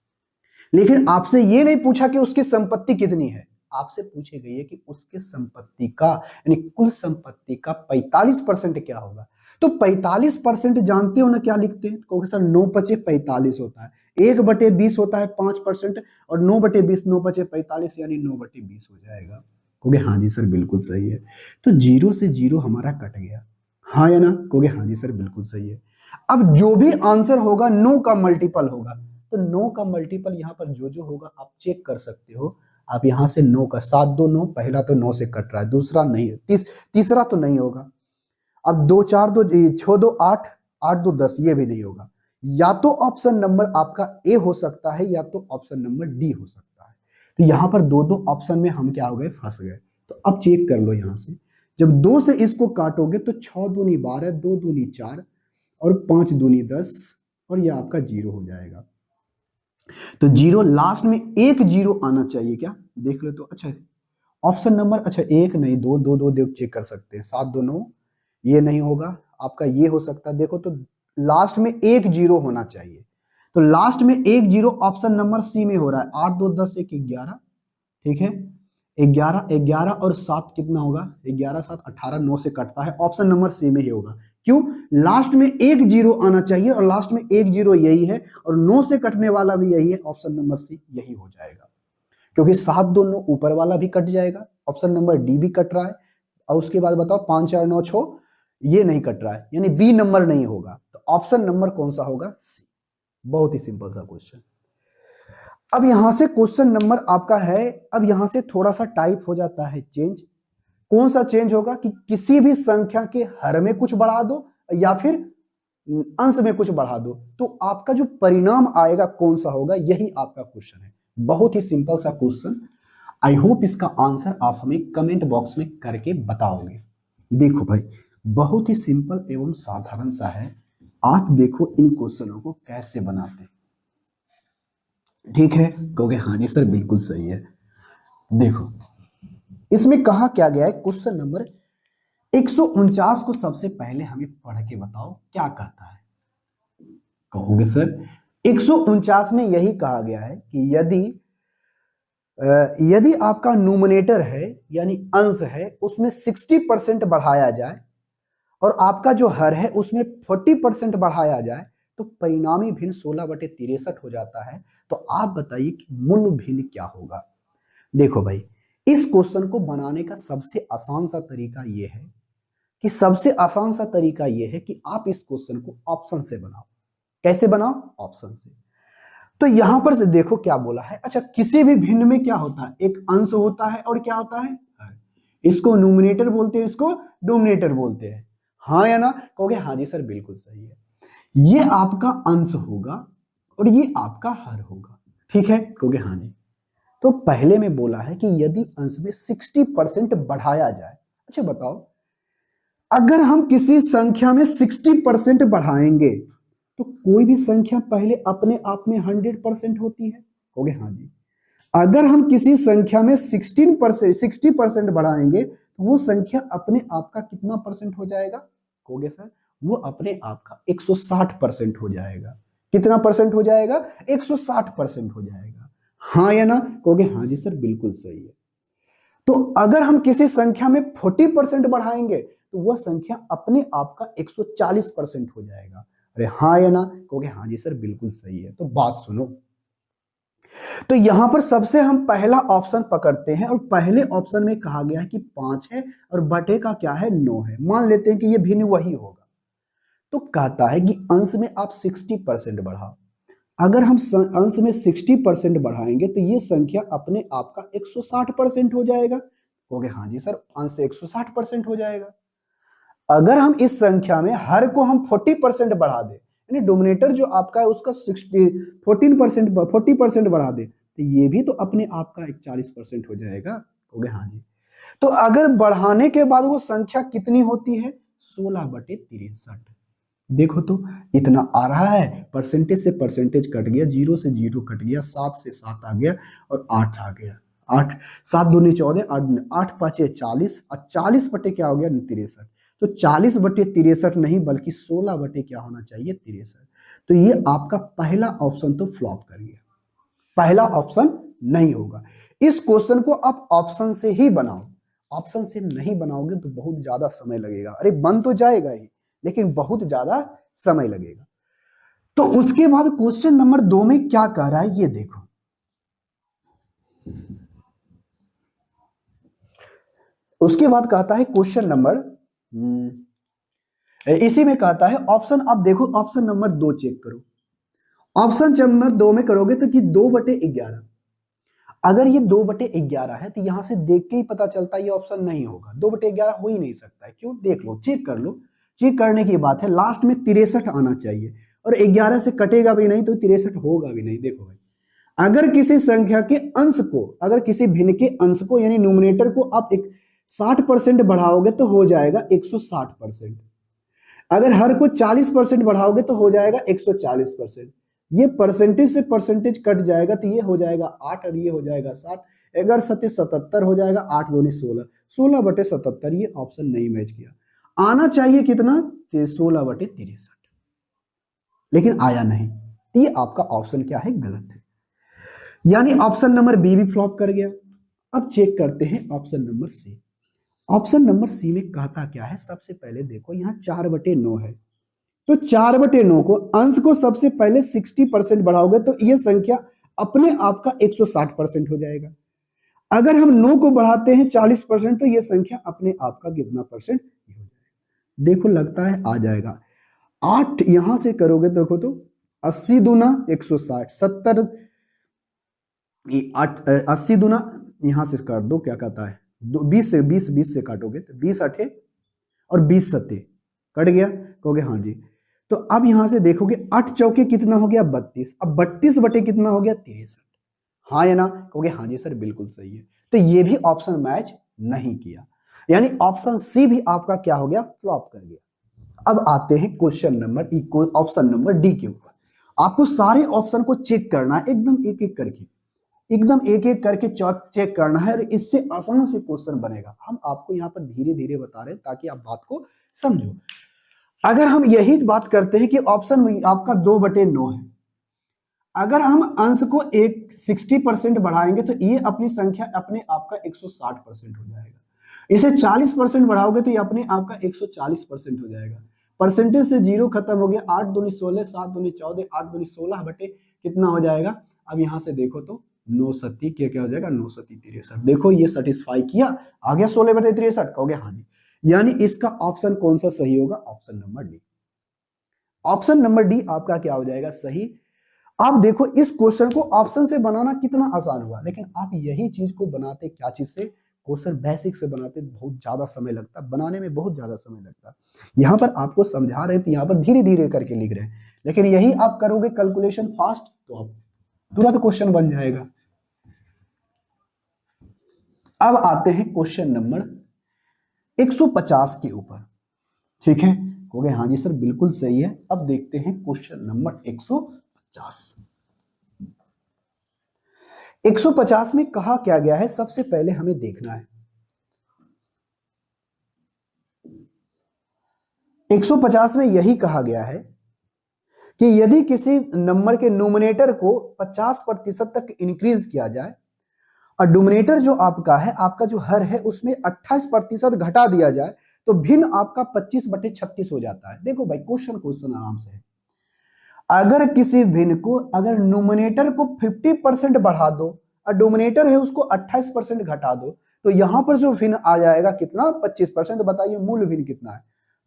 लेकिन आपसे ये नहीं पूछा कि उसकी संपत्ति कितनी है, आपसे पूछी गई है कि उसके संपत्ति का, यानी कुल संपत्ति का 45% क्या होगा। तो 45% जानते हो ना क्या लिखते हैं? कहोगे सर 9/45 होता है, 1/20 होता है 5%, और 9/20 9/45 यानी 9/20 हो जाएगा। कहोगे हाँ जी सर बिल्कुल सही है। तो 0 से 0 हमारा कट गया, हाँ या ना? कहोगे हाँ जी सर बिल्कुल सही है। अब जो भी आंसर होगा 9 का मल्टीपल होगा, तो 9 का मल्टीपल यहाँ पर जो जो होगा आप चेक कर सकते हो। आप यहाँ से 9 का 7 2 9, पहला तो 9 से कट रहा है, दूसरा नहीं, तीसरा तो नहीं होगा। अब 2 4 2 6 2 8 8 2 10, ये भी नहीं होगा। या तो ऑप्शन नंबर आपका ए हो सकता है, या तो ऑप्शन नंबर डी हो सकता है। तो यहाँ पर दो दो ऑप्शन में हम क्या हो गए? फंस गए। तो अब चेक कर लो यहाँ से, जब 2 से इसको काटोगे तो 6 दूनी 12, 2 दूनी 4 और 5 दूनी 10, और यह आपका 0 हो जाएगा। तो 0 लास्ट में एक 0 आना चाहिए क्या? देख लो तो। अच्छा ऑप्शन नंबर, अच्छा एक नहीं, दो दो दो देख चेक कर सकते हैं, 7 2 9, ये नहीं होगा आपका, ये हो सकता है। देखो तो लास्ट में एक 0 होना चाहिए, तो लास्ट में एक 0 ऑप्शन नंबर सी में हो रहा है। 8 2 10 1 11, ठीक है, 11 11 और 7 कितना होगा? 11 7 18, 9 से कटता है, ऑप्शन नंबर सी में ही होगा। क्यों? लास्ट में एक 0 आना चाहिए, और लास्ट में एक 0 यही है, और 9 से कटने वाला भी यही है, ऑप्शन नंबर सी यही हो जाएगा। क्योंकि 7 2 9 ऊपर वाला भी कट जाएगा, ऑप्शन नंबर डी भी कट रहा है, और उसके बाद बताओ 5 4 9 6 ये नहीं कट रहा है, यानी बी नंबर नहीं होगा। तो ऑप्शन नंबर कौन सा होगा? सी। बहुत ही सिंपल सा क्वेश्चन। अब यहां से क्वेश्चन नंबर आपका है, अब यहां से थोड़ा सा टाइप हो जाता है चेंज। कौन सा चेंज होगा? कि किसी भी संख्या के हर में कुछ बढ़ा दो, या फिर अंश में कुछ बढ़ा दो, तो आपका जो परिणाम आएगा कौन सा होगा, यही आपका क्वेश्चन है। बहुत ही सिंपल सा क्वेश्चन। आई होप इसका आंसर आप हमें कमेंट बॉक्स में करके बताओगे। देखो भाई, बहुत ही सिंपल एवं साधारण सा है। आप देखो इन क्वेश्चनों को कैसे बनाते हैं। ठीक है, कहोगे हाँ जी सर बिल्कुल सही है। देखो इसमें कहा क्या गया है, क्वेश्चन नंबर 149 को सबसे पहले हमें पढ़ के बताओ क्या कहता है। कहोगे सर 149 में यही कहा गया है कि यदि आपका न्यूमरेटर है यानी अंश है उसमें 60% बढ़ाया जाए और आपका जो हर है उसमें 40% बढ़ाया जाए तो परिणामी भिन्न 16/63 हो जाता है। तो आप बताइए कि मूल भिन्न क्या होगा। देखो भाई, इस क्वेश्चन को बनाने का सबसे आसान सा तरीका यह है कि आप इस क्वेश्चन को ऑप्शन से बनाओ। कैसे बनाओ, ऑप्शन से। तो यहां पर से देखो क्या बोला है। अच्छा, किसी भी भिन्न में क्या होता है, एक अंश होता है और क्या होता है, इसको न्यूमरेटर बोलते हैं, इसको डोमिनेटर बोलते हैं। हाँ या ना, कहोगे हाँ जी सर बिल्कुल सही है। ये आपका अंश होगा और ये आपका हर होगा। ठीक है, कहोगे हाँ जी। तो पहले में बोला है कि यदि अंश में 60% बढ़ाया जाए। अच्छा बताओ, अगर हम किसी संख्या में 60% बढ़ाएंगे तो कोई भी संख्या पहले अपने आप में 100% होती है। कहोगे हाँ जी। अगर हम किसी संख्या में 60% बढ़ाएंगे तो वो संख्या अपने आप का कितना परसेंट हो जाएगा। कहोगे सर वो अपने आप का 160% हो जाएगा। कितना परसेंट हो जाएगा, 160% हो जाएगा। हाँ या ना, कहोगे हाँ जी सर बिल्कुल सही है। तो अगर हम किसी संख्या में 40% बढ़ाएंगे तो वह संख्या अपने आप का 140% हो जाएगा। अरे हाँ या ना, कहोगे हाँ जी सर बिल्कुल सही है। तो बात सुनो, तो यहां पर सबसे हम पहला ऑप्शन पकड़ते हैं और पहले ऑप्शन में कहा गया है कि 5 है और बटे का क्या है, 9 है। मान लेते हैं कि यह भिन्न वही होगा। तो कहता है कि अंश में आप 60% बढ़ाओ। अगर हम अंश में 60% बढ़ाएंगे तो ये संख्या अपने आप का 160% हो जाएगा। कहोगे हाँ जी सर, अंश तो 160% हो जाएगा। अगर हम इस संख्या में हर को हम 40% बढ़ा दें, यानी डोमिनेटर जो आपका है उसका 40% बढ़ा दे, तो ये भी तो अपने आप का 40% हो जाएगा। कहोगे हाँ जी। तो अगर बढ़ाने के बाद वो संख्या कितनी होती है, 16/63। देखो तो इतना आ रहा है, परसेंटेज से परसेंटेज कट गया, 0 से 0 कट गया, 7 से 7 आ गया और 8 आ गया। 8 7 दूनी 14, 8 5 40 और 40 बटे क्या हो गया, 63। तो 40/63 नहीं बल्कि 16 बटे क्या होना चाहिए, 63। तो ये आपका पहला ऑप्शन तो फ्लॉप कर गया, पहला ऑप्शन नहीं होगा। इस क्वेश्चन को आप ऑप्शन से ही बनाओ। ऑप्शन से नहीं बनाओगे तो बहुत ज्यादा समय लगेगा। अरे बन तो जाएगा ही लेकिन बहुत ज्यादा समय लगेगा। तो उसके बाद क्वेश्चन नंबर 2 में क्या कह रहा है ये देखो। उसके बाद कहता है क्वेश्चन नंबर इसी में कहता है ऑप्शन, आप देखो ऑप्शन नंबर 2 चेक करो। ऑप्शन नंबर 2 में करोगे तो कि 2/11। अगर ये 2/11 है तो यहां से देख के ही पता चलता है ये ऑप्शन नहीं होगा। 2/11 हो ही नहीं सकता है। क्यों, देख लो, चेक कर लो। चेक करने की बात है, लास्ट में 63 आना चाहिए और 11 से कटेगा भी नहीं तो 63 होगा भी नहीं। देखो भाई, अगर किसी संख्या के अंश को, अगर किसी भिन्न के अंश को यानी न्यूमरेटर को आप एक 60% बढ़ाओगे तो हो जाएगा 160%। अगर हर को 40% बढ़ाओगे तो हो जाएगा 140%। ये परसेंटेज से परसेंटेज कट जाएगा तो ये हो जाएगा 8 और ये हो जाएगा 60। अगर 77 हो जाएगा, 8 दूनी 16, 16/77। ये ऑप्शन नहीं मैच किया। आना चाहिए कितना, 16/63, लेकिन आया नहीं। ये आपका ऑप्शन क्या है, गलत है। यानी ऑप्शन नंबर बी भी फ्लॉप कर गया। अब चेक करते हैं option number C. Option number C में कहता क्या है, सबसे पहले देखो यहाँ 4/9 है। तो 4/9 को अंश को सबसे पहले 60% बढ़ाओगे तो यह संख्या अपने आप का 160% हो जाएगा। अगर हम 9 को बढ़ाते हैं 40% तो यह संख्या अपने आप का कितना परसेंट हो जाएगा। देखो लगता है आ जाएगा। 8 यहां से करोगे तो देखो तो 80 दूना 160, 70, 80 दूना यहां से काट दो, क्या कहता है 20 से 20 से काटोगे तो 20 8 और 20 7 कट गया, कहोगे हाँ जी। तो अब यहां से देखोगे 8 चौके कितना हो गया 32, अब 32 बटे कितना हो गया 63, हाँ या ना, कहोगे हाँ जी सर बिल्कुल सही है। तो ये भी ऑप्शन मैच नहीं किया, यानी ऑप्शन सी भी आपका क्या हो गया, फ्लॉप कर गया। अब आते हैं question number option number D के ऊपर। आपको सारे ऑप्शन को चेक करना है, एकदम एक एक करके, एकदम एक एक करके चेक करना है, और इससे आसान से क्वेश्चन बनेगा। हम आपको यहाँ पर धीरे धीरे बता रहे हैं ताकि आप बात को समझो। अगर हम यही बात करते हैं कि ऑप्शन आपका 2/9 है, अगर हम अंश को 60% बढ़ाएंगे तो ये अपनी संख्या अपने आप का 160% हो जाएगा। इसे 40% बढ़ाओगे तो ये अपने आप का 140% हो जाएगा। परसेंटेज से जीरो खत्म हो गया, 8 दूनी 16, 7 दूनी 14, 8 दूनी 16 बटे कितना हो जाएगा। अब यहां से देखो तो 9 सत्ती क्या हो जाएगा, 9 सत्ती 63। देखो ये सेटिस्फाई किया, आ गया 16/63, कहोगे हाँ जी। यानी इसका ऑप्शन कौन सा सही होगा, option number D. Option number D आपका क्या हो जाएगा सही। आप देखो इस क्वेश्चन को ऑप्शन से बनाना कितना आसान हुआ, लेकिन आप यही चीज को बनाते क्या चीज से, क्वेश्चन बेसिक से बनाते बहुत ज्यादा समय लगता, बनाने में बहुत ज्यादा समय लगता। यहां पर आपको समझा रहे थे, यहां पर धीरे धीरे करके लिख रहे हैं, लेकिन यही आप करोगे कैलकुलेशन फास्ट तो आप तुरंत क्वेश्चन बन जाएगा। अब आते हैं क्वेश्चन नंबर 150 के ऊपर, ठीक है, कहोगे हाँ जी सर बिल्कुल सही है। अब देखते हैं क्वेश्चन नंबर 150। 150 में कहा क्या गया है, सबसे पहले हमें देखना है। 150 में यही कहा गया है कि यदि किसी नंबर के न्यूमरेटर को 50% तक इंक्रीज किया जाए और डोमिनेटर जो आपका है, आपका जो हर है उसमें 28% घटा दिया जाए तो भिन्न आपका 25/36 हो जाता है। देखो भाई क्वेश्चन क्वेश्चन आराम से है। अगर किसी भिन्न को, अगर न्यूमरेटर को 50% बढ़ा दो और डोमिनेटर है उसको 28% घटा दो, तो यहां पर जो भिन्न आ जाएगा कितना, 25%। बताइए मूल भिन्न कितना है,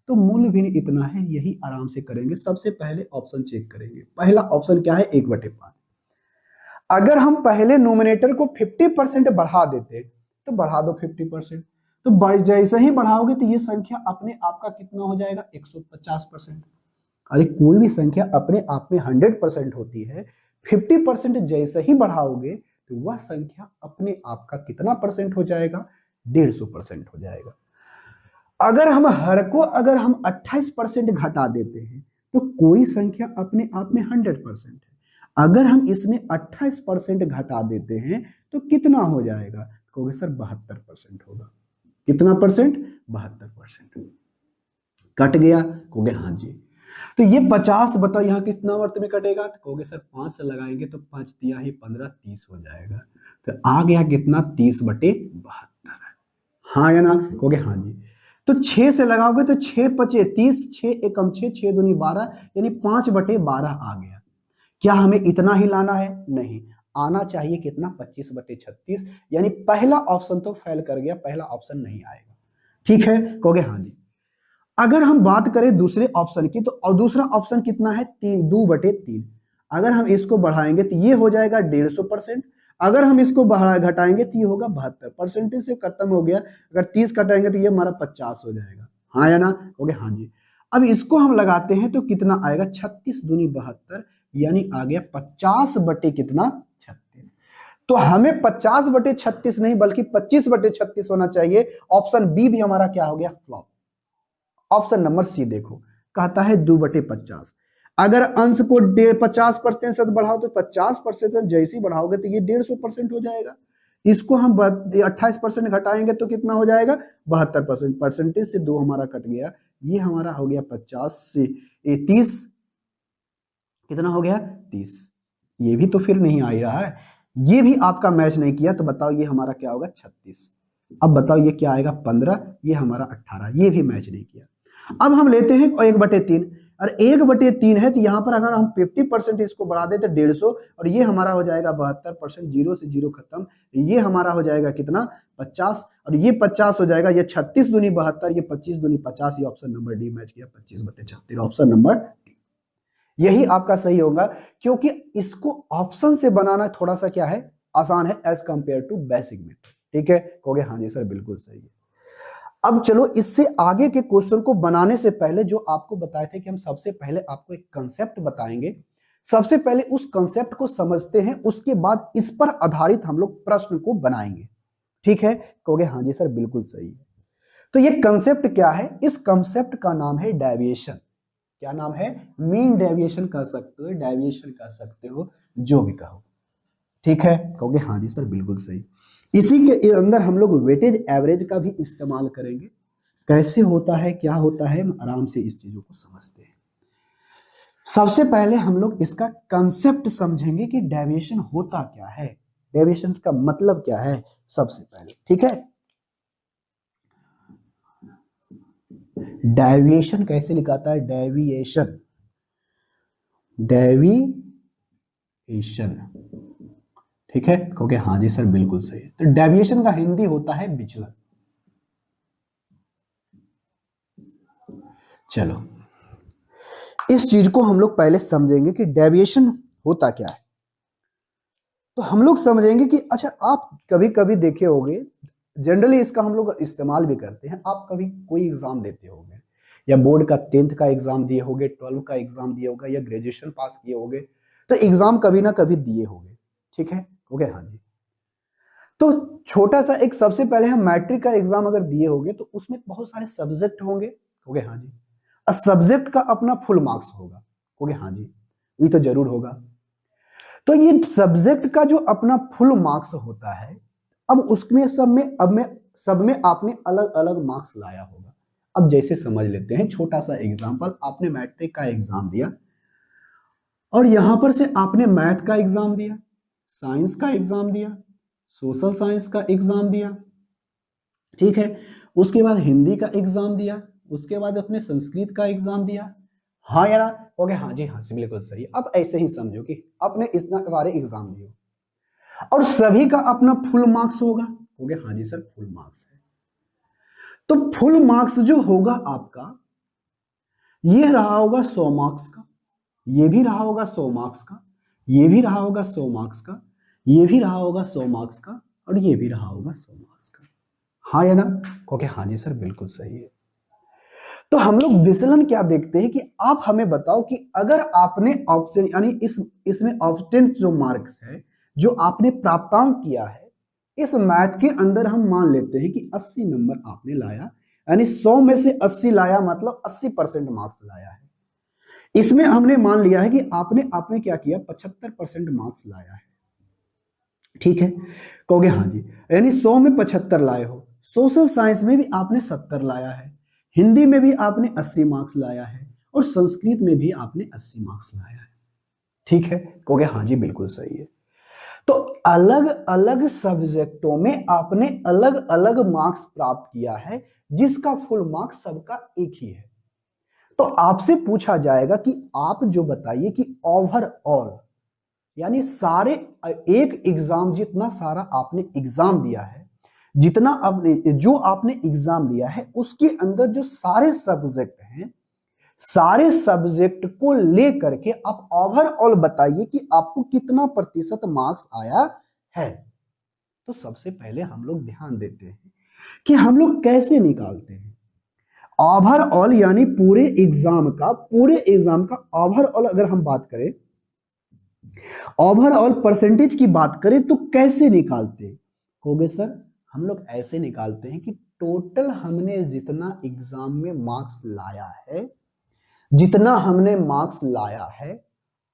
तो मूल भिन्न इतना है। यही आराम से करेंगे, सबसे पहले ऑप्शन चेक करेंगे। पहला ऑप्शन क्या है, 1/5। अगर हम पहले नोमिनेटर को 50% बढ़ा देते तो बढ़ा दो 50%, तो जैसे ही बढ़ाओगे तो ये संख्या अपने आप का कितना हो जाएगा, 150%। अरे कोई भी संख्या अपने आप में 100% होती है, 50% जैसे ही बढ़ाओगे तो वह संख्या अपने आप का कितना परसेंट हो जाएगा, 150% हो जाएगा। अगर हम हर को अगर हम 28% घटा देते हैं तो कोई संख्या अपने आप में 100% है, अगर हम इसमें 28% घटा देते हैं तो कितना हो जाएगा, कहोगे सर 72% होगा। कितना परसेंट, 72%। कट गया, कहोगे हाँ जी। तो ये 50 बताओ यहाँ कितना वर्त में कटेगा, तो कहोगे सर 5 से लगाएंगे तो 5 तिया ही 15, 30 हो जाएगा। तो आ गया कितना, 30/72। हाँ या ना, कहोगे हाँ जी। तो 6 से लगाओगे तो 6 पचे 30, 6 एकम 6, 6 दूनी 12, यानी 5/12 आ गया। क्या हमें इतना ही लाना है, नहीं, आना चाहिए कितना, 25/36। यानी पहला ऑप्शन तो फेल कर गया, पहला ऑप्शन नहीं आएगा। ठीक है, कहोगे हाँ जी। अगर हम बात करें दूसरे ऑप्शन की, तो और दूसरा ऑप्शन कितना है, 2/3। अगर हम इसको बढ़ाएंगे तो ये हो जाएगा 150%। अगर हम इसको बढ़ा घटाएंगे तो ये होगा 72। परसेंटेज से खत्म हो गया, अगर 30 घटाएंगे तो ये हमारा 50 हो जाएगा। हाँ या ना, हो गया हाँ जी। अब इसको हम लगाते हैं तो कितना आएगा, 36 दूनी 72, यानी आ गया 50 बटे कितना, 36। तो हमें 50/36 नहीं बल्कि 25/36 होना चाहिए। ऑप्शन बी भी हमारा क्या हो गया, फ्लॉप। ऑप्शन नंबर सी देखो, कहता है 2/50। अगर अंश को 50% बढ़ाओ तो 50% जैसे ही बढ़ाओगे तो ये 150% हो जाएगा। इसको हम 28% घटाएंगे तो कितना हो जाएगा, 72%। परसेंटेज से 2 हमारा कट गया, ये हमारा हो गया 50 से 30, कितना हो गया, 30। ये भी तो फिर नहीं आ ही रहा है, ये भी आपका मैच नहीं किया, तो बताओ ये हमारा क्या होगा, 36। अब बताओ ये क्या आएगा, 15, ये हमारा 18, ये भी मैच नहीं किया। अब हम लेते हैं 1/3, और 1/3 है तो यहां पर अगर हम 50% इसको बढ़ा दें तो 150, और ये हमारा हो जाएगा 72%। 0 से 0 खत्म, ये हमारा हो जाएगा कितना, 50, और ये 50 हो जाएगा। ये 36 दूनी 72, ये 25 दूनी 50, ये ऑप्शन नंबर डी मैच किया, 25/36, ऑप्शन नंबर डी यही आपका सही होगा। क्योंकि इसको ऑप्शन से बनाना थोड़ा सा क्या है, आसान है एज कंपेयर टू बेसिक में। ठीक है, कहोगे हाँ जी सर बिल्कुल सही है। अब चलो इससे आगे के क्वेश्चन को बनाने से पहले जो आपको बताए थे कि हम सबसे पहले आपको एक कंसेप्ट बताएंगे, सबसे पहले उस कंसेप्ट को समझते हैं, उसके बाद इस पर आधारित हम लोग प्रश्न को बनाएंगे। ठीक है, कहोगे हाँ जी सर बिल्कुल सही है। तो ये कंसेप्ट क्या है? इस कंसेप्ट का नाम है डेविएशन। क्या नाम है? मीन डेविएशन कह सकते हो, डेविएशन कह सकते हो, जो भी कहो। ठीक है, कहोगे हाँ जी सर बिल्कुल सही। इसी के अंदर हम लोग वेटेज एवरेज का भी इस्तेमाल करेंगे। कैसे होता है, क्या होता है, हम आराम से इस चीजों को समझते हैं। सबसे पहले हम लोग इसका कंसेप्ट समझेंगे कि डेविएशन होता क्या है, डेविएशन का मतलब क्या है सबसे पहले। ठीक है, डेविएशन कैसे लिखाता है? Deviation, deviation. ठीक है, कहोगे हाँ जी सर बिल्कुल सही है। तो डेविएशन का हिंदी होता है विचलन। चलो इस चीज को हम लोग पहले समझेंगे कि डेविएशन होता क्या है। तो हम लोग समझेंगे कि अच्छा, आप कभी कभी देखे होंगे, जनरली इसका हम लोग इस्तेमाल भी करते हैं। आप कभी कोई एग्जाम देते होंगे, या बोर्ड का 10th का एग्जाम दिए होंगे, 12 का एग्जाम दिए होगा, या ग्रेजुएशन पास किए होंगे, तो एग्जाम कभी ना कभी दिए होंगे। ठीक है, हो गया, हाँ जी। तो छोटा सा एक, सबसे पहले हम मैट्रिक का एग्जाम अगर दिए होंगे तो उसमें बहुत सारे सब्जेक्ट होंगे, हो गए हाँ जी। सब्जेक्ट का अपना फुल मार्क्स होगा, हो गए हाँ जी, ये तो जरूर होगा। तो ये सब्जेक्ट का जो अपना फुल मार्क्स होता है, अब उसमें सब में आपने अलग अलग मार्क्स लाया होगा। अब जैसे समझ लेते हैं छोटा सा एग्जांपल, आपने मैट्रिक का एग्जाम दिया और यहां पर से आपने मैथ का एग्जाम दिया, साइंस का एग्जाम दिया, सोशल साइंस का एग्जाम दिया, ठीक है, उसके बाद हिंदी का एग्जाम दिया, उसके बाद अपने संस्कृत का एग्जाम दिया। हाँ यार, हो गया, हाँ जी हाँ जी बिल्कुल सही। अब ऐसे ही समझो कि आपने इतना सारे एग्जाम दिए और सभी का अपना फुल मार्क्स होगा, हो गया हाँ जी सर फुल मार्क्स है। तो फुल मार्क्स जो होगा आपका, ये रहा होगा 100 मार्क्स का, ये भी रहा होगा 100 मार्क्स का, ये भी रहा होगा 100 मार्क्स का, ये भी रहा होगा 100 मार्क्स का, और ये भी रहा होगा 100 मार्क्स का। हाँ या ना, ओके हाँ जी सर बिल्कुल सही है। तो हम लोग विचलन क्या देखते हैं कि आप हमें बताओ कि अगर आपने ऑप्शन यानी इसमें ऑप्शन जो मार्क्स है जो आपने प्राप्तांक किया है, इस मैथ के अंदर हम मान लेते हैं कि 80 नंबर आपने लाया, यानी 100 में से 80 लाया, मतलब 80% मार्क्स लाया है। इसमें हमने मान लिया है कि आपने आपने क्या किया, 75% मार्क्स लाया है। ठीक है, कहोगे हाँ जी, यानी 100 में 75 लाए हो। सोशल साइंस में भी आपने 70 लाया है, हिंदी में भी आपने 80 मार्क्स लाया है, और संस्कृत में भी आपने 80 मार्क्स लाया है। ठीक है, कहोगे हाँ जी बिल्कुल सही है। तो अलग अलग सब्जेक्टों में आपने अलग अलग मार्क्स प्राप्त किया है, जिसका फुल मार्क्स सबका एक ही है। तो आपसे पूछा जाएगा कि आप जो बताइए कि ओवरऑल, यानी सारे एक एग्जाम, जितना सारा आपने एग्जाम दिया है, जितना आपने जो आपने एग्जाम दिया है, उसके अंदर जो सारे सब्जेक्ट हैं, सारे सब्जेक्ट को लेकर के आप ओवरऑल बताइए कि आपको कितना प्रतिशत मार्क्स आया है। तो सबसे पहले हम लोग ध्यान देते हैं कि हम लोग कैसे निकालते हैं ओवरऑल, यानी पूरे एग्जाम का ओवरऑल अगर हम बात करें, ओवरऑल परसेंटेज की बात करें तो कैसे निकालते होगे सर? हम लोग ऐसे निकालते हैं कि टोटल हमने जितना एग्जाम में मार्क्स लाया है, जितना हमने मार्क्स लाया है,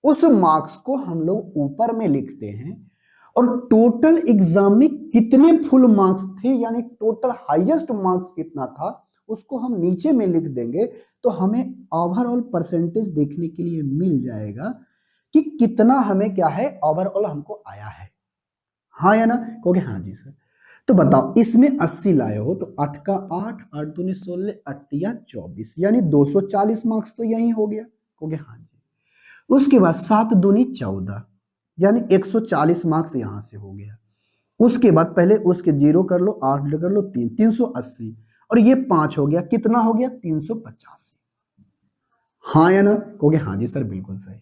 उस मार्क्स को हम लोग ऊपर में लिखते हैं, और टोटल एग्जाम में कितने फुल मार्क्स थे, यानी टोटल हाईएस्ट मार्क्स कितना था, उसको हम नीचे में लिख देंगे। तो हमें ओवरऑल परसेंटेज देखने के लिए मिल जाएगा कि कितना हमें क्या है, ओवरऑल हमको आया है। हाँ या ना, कहोगे हाँ जी सर। तो बताओ, इसमें 80 लाए हो तो 8 का 8, 8 दूनी 16, 8 या 24, यानी 240 मार्क्स तो यही हो गया, कहोगे हाँ जी। उसके बाद 7 दूनी 14, यानी 140 मार्क्स यहां से हो गया। उसके बाद पहले उसके जीरो कर लो, 8 कर लो, 3, 380, और ये 5 हो गया, कितना हो गया, 385। हाँ या ना, कहोगे हाँ जी सर बिल्कुल सही।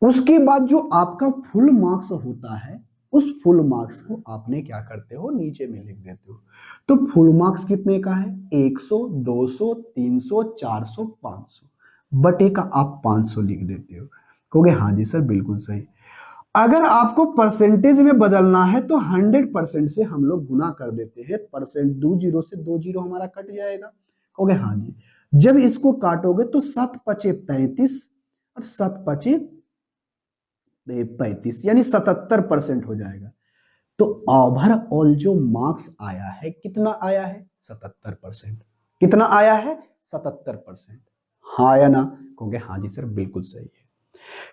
उसके बाद जो आपका फुल मार्क्स होता है, उस फुल मार्क्स को आपने क्या करते हो, नीचे में लिख देते हो। तो फुल मार्क्स कितने का है, 100, 200, 300, 400, 500, बटे का आप 500 लिख देते हो। कहोगे हाँ जी सर बिल्कुल सही। अगर आपको परसेंटेज में बदलना है तो 100% से हम लोग गुना कर देते हैं, परसेंट, 2 जीरो से 2 जीरो हमारा कट जाएगा। कहोगे हाँ जी। जब इसको काटोगे तो 7×5 = 35 और 7×5 = 35, यानी 77% हो जाएगा। तो ओवरऑल जो मार्क्स आया है कितना आया है, 77%। कितना आया है, 77%। हाँ या ना, कहोगे हाँ जी सर बिल्कुल सही है।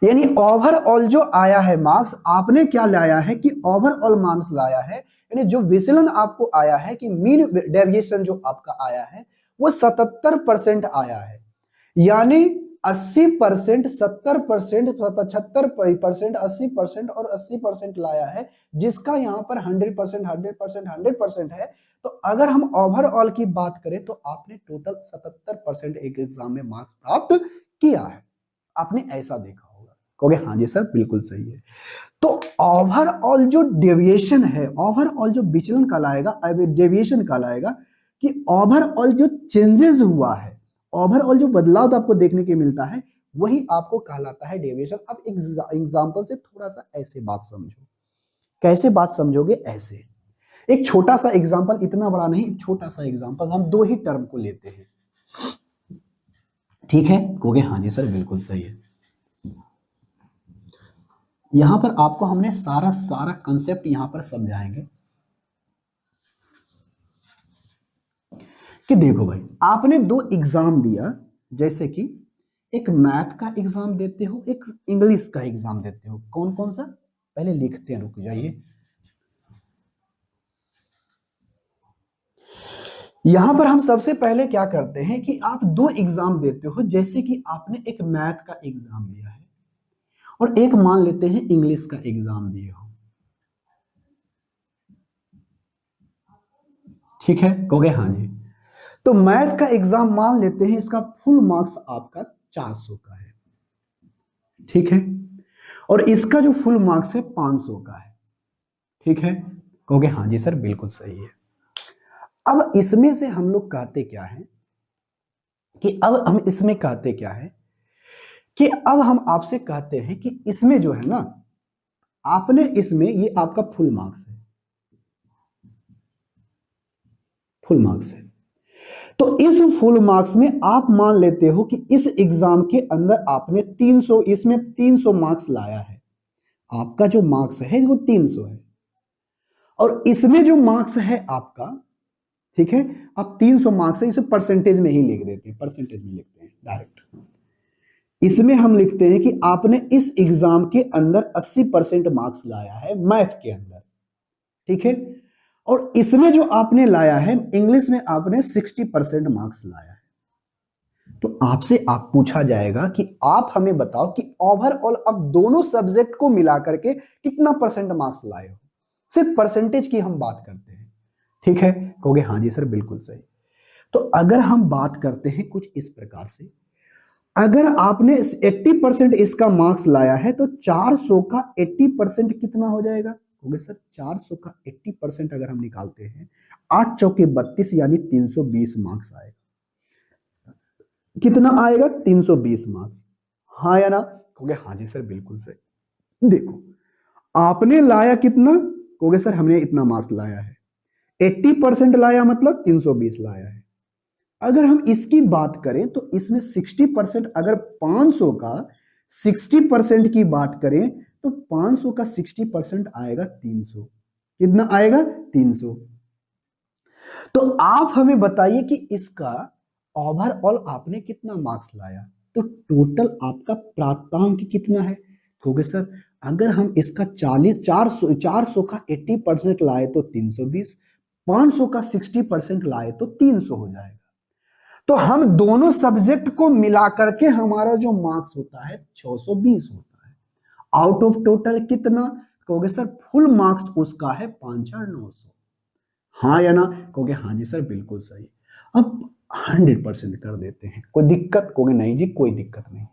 यानी ओवरऑल जो आया है मार्क्स, आपने क्या लाया है कि ओवरऑल मार्क्स लाया है, यानी जो विचलन आपको आया है कि मीन डेविएशन जो आपका आया है वो 77% आया है। यानी 80%, 70%, 75%, 80% और 80% लाया है, जिसका यहां पर 100%, 100%, 100% है। तो अगर हम ओवरऑल की बात करें तो आपने टोटल 77% एक एग्जाम में मार्क्स प्राप्त किया है। आपने ऐसा देखा होगा। कहोगे हाँ जी सर बिल्कुल सही है। तो ओवरऑल जो डेविएशन है, ओवरऑल जो विचलन कहलाएगा, डेविएशन कहलाएगा कि ओवरऑल जो चेंजेस हुआ है, ओवरऑल जो बदलाव तो आपको देखने के मिलता है, वही आपको कहलाता है डेविएशन। अब एग्जांपल से थोड़ा सा ऐसे बात समझो। कैसे बात समझोगे, ऐसे एक छोटा सा एग्जांपल, इतना बड़ा नहीं, छोटा सा एग्जांपल, हम दो ही टर्म को लेते हैं, ठीक है। कहोगे हाँ जी सर बिल्कुल सही है। यहां पर आपको हमने सारा सारा कंसेप्ट यहां पर समझाएंगे कि देखो भाई, आपने दो एग्जाम दिया, जैसे कि एक मैथ का एग्जाम देते हो, एक इंग्लिश का एग्जाम देते हो। कौन कौन सा, पहले लिखते हैं, रुक जाइए। यहां पर हम सबसे पहले क्या करते हैं कि आप दो एग्जाम देते हो, जैसे कि आपने एक मैथ का एग्जाम दिया है और एक मान लेते हैं इंग्लिश का एग्जाम दिए हो, ठीक है। कहोगे हाँ जी। तो मैथ का एग्जाम मान लेते हैं, इसका फुल मार्क्स आपका 400 का है, ठीक है। और इसका जो फुल मार्क्स है 500 का है, ठीक है। कहोगे हाँ जी सर बिल्कुल सही है। अब इसमें से हम लोग कहते क्या है कि अब हम इसमें कहते क्या है कि अब हम आपसे कहते हैं कि इसमें जो है ना, आपने इसमें, ये आपका फुल मार्क्स है, फुल मार्क्स है। तो इस फुल मार्क्स में आप मान लेते हो कि इस एग्जाम के अंदर आपने 300, इसमें 300 मार्क्स लाया है, आपका जो मार्क्स है वो 300 है। और इसमें जो मार्क्स है आपका, ठीक है, अब 300 मार्क्स है, इसे परसेंटेज में ही लिख देते हैं, परसेंटेज में लिखते हैं डायरेक्ट। इसमें हम लिखते हैं कि आपने इस एग्जाम के अंदर 80% मार्क्स लाया है मैथ के अंदर, ठीक है। और इसमें जो आपने लाया है इंग्लिश में, आपने 60% मार्क्स लाया है। तो आपसे आप पूछा जाएगा कि आप हमें बताओ कि ओवरऑल अब दोनों सब्जेक्ट को मिलाकर के कितना परसेंट मार्क्स लाए हो। सिर्फ परसेंटेज की हम बात करते हैं, ठीक है। कहोगे हाँ जी सर बिल्कुल सही। तो अगर हम बात करते हैं कुछ इस प्रकार से, अगर आपने 80% इसका मार्क्स लाया है तो 400 का 80% कितना हो जाएगा। कहोगे सर 400 का 80% अगर हम निकालते हैं, 8 चौके 32, यानी 320 मार्क्स आएगा। कितना आएगा, 320 मार्क्स। हाँ या ना, कहोगे हाँ जी सर बिल्कुल सही। देखो आपने लाया कितना, कहोगे सर हमने इतना मार्क्स लाया है, 80% लाया मतलब 320 लाया है। अगर हम इसकी बात करें तो इसमें 60%, अगर 500 का 60% की बात करें तो 500 का 60% आएगा 300। कितना आएगा, 300। तो आप हमें बताइए कि इसका ओवरऑल आपने कितना मार्क्स लाया, तो टोटल आपका प्राप्तांक कितना है। कहोगे सर अगर हम इसका 400 का 80% लाए तो 320, 500 का 60% लाए तो 300 हो जाएगा। तो हम दोनों सब्जेक्ट को मिलाकर के हमारा जो मार्क्स होता है 620 होता है। आउट ऑफ टोटल कितना, कहोगे सर फुल मार्क्स उसका है 5,900। हाँ या ना, कहोगे हाँ जी सर बिल्कुल सही। अब 100% कर देते हैं, कोई दिक्कत, कहोगे नहीं जी कोई दिक्कत नहीं है।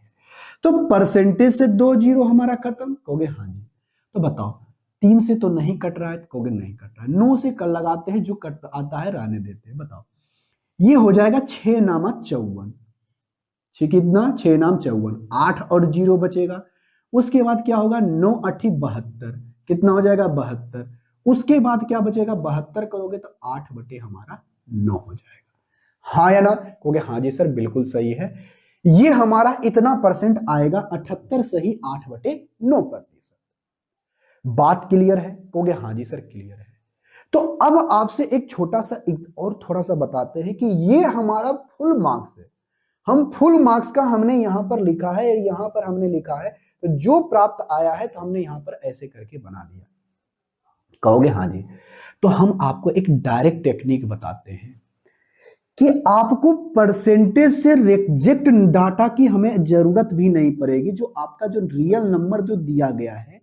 तो परसेंटेज से 2 जीरो हमारा खत्म, कहोगे हाँ जी। तो बताओ 3 से तो नहीं कट रहा है, तो कहोगे नहीं कट रहा है। 9 से कर लगाते हैं, जो कट आता है रहने देते हैं। बताओ, ये हो जाएगा 6 नामा 54। 6 कितना, 6 नाम 54, 8 और 0 बचेगा। उसके बाद क्या होगा, 9 8 72, कितना हो जाएगा 72। उसके बाद क्या बचेगा, 72 करोगे तो 8 बटे हमारा 9 हो जाएगा। हाँ या ना, कहोगे हाँ जी सर बिल्कुल सही है। ये हमारा इतना परसेंट आएगा, 78 सही 8 बटे 9%। बात क्लियर है, कहोगे हाँ जी सर क्लियर है। तो अब आपसे एक छोटा सा और थोड़ा सा बताते हैं कि ये हमारा फुल मार्क्स है। हम फुल मार्क्स का हमने यहां पर लिखा है, यहां पर हमने लिखा है, तो जो प्राप्त आया है तो हमने यहां पर ऐसे करके बना दिया। कहोगे हाँ जी, तो हम आपको एक डायरेक्ट टेक्निक बताते हैं कि आपको परसेंटेज से रिजेक्ट डाटा की हमें जरूरत भी नहीं पड़ेगी। जो आपका जो रियल नंबर जो दिया गया है,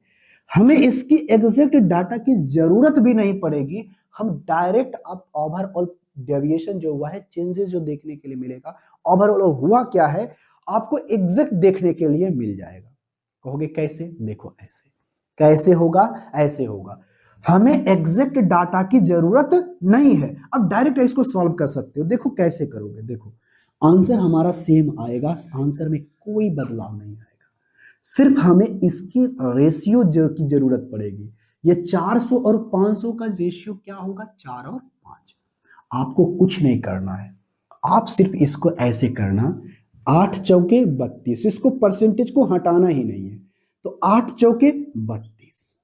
हमें इसकी एग्जैक्ट डाटा की जरूरत भी नहीं पड़ेगी। हम डायरेक्ट आप ओवरऑल डेविएशन जो हुआ है, चेंजेस जो देखने के लिए मिलेगा, ओवरऑल हुआ क्या है, आपको एग्जैक्ट देखने के लिए मिल जाएगा। कहोगे कैसे, देखो ऐसे कैसे होगा, ऐसे होगा। हमें एग्जैक्ट डाटा की जरूरत नहीं है। अब डायरेक्ट इसको सॉल्व कर सकते हो। देखो कैसे करोगे, देखो आंसर हमारा सेम आएगा, आंसर में कोई बदलाव नहीं आएगा। सिर्फ हमें इसकी रेशियो की जरूरत पड़ेगी। ये 400 और 500 का रेशियो क्या होगा, 4 और 5। आपको कुछ नहीं करना है, आप सिर्फ इसको ऐसे करना, 8 चौके 32, इसको परसेंटेज को हटाना ही नहीं है, तो 8 चौके 32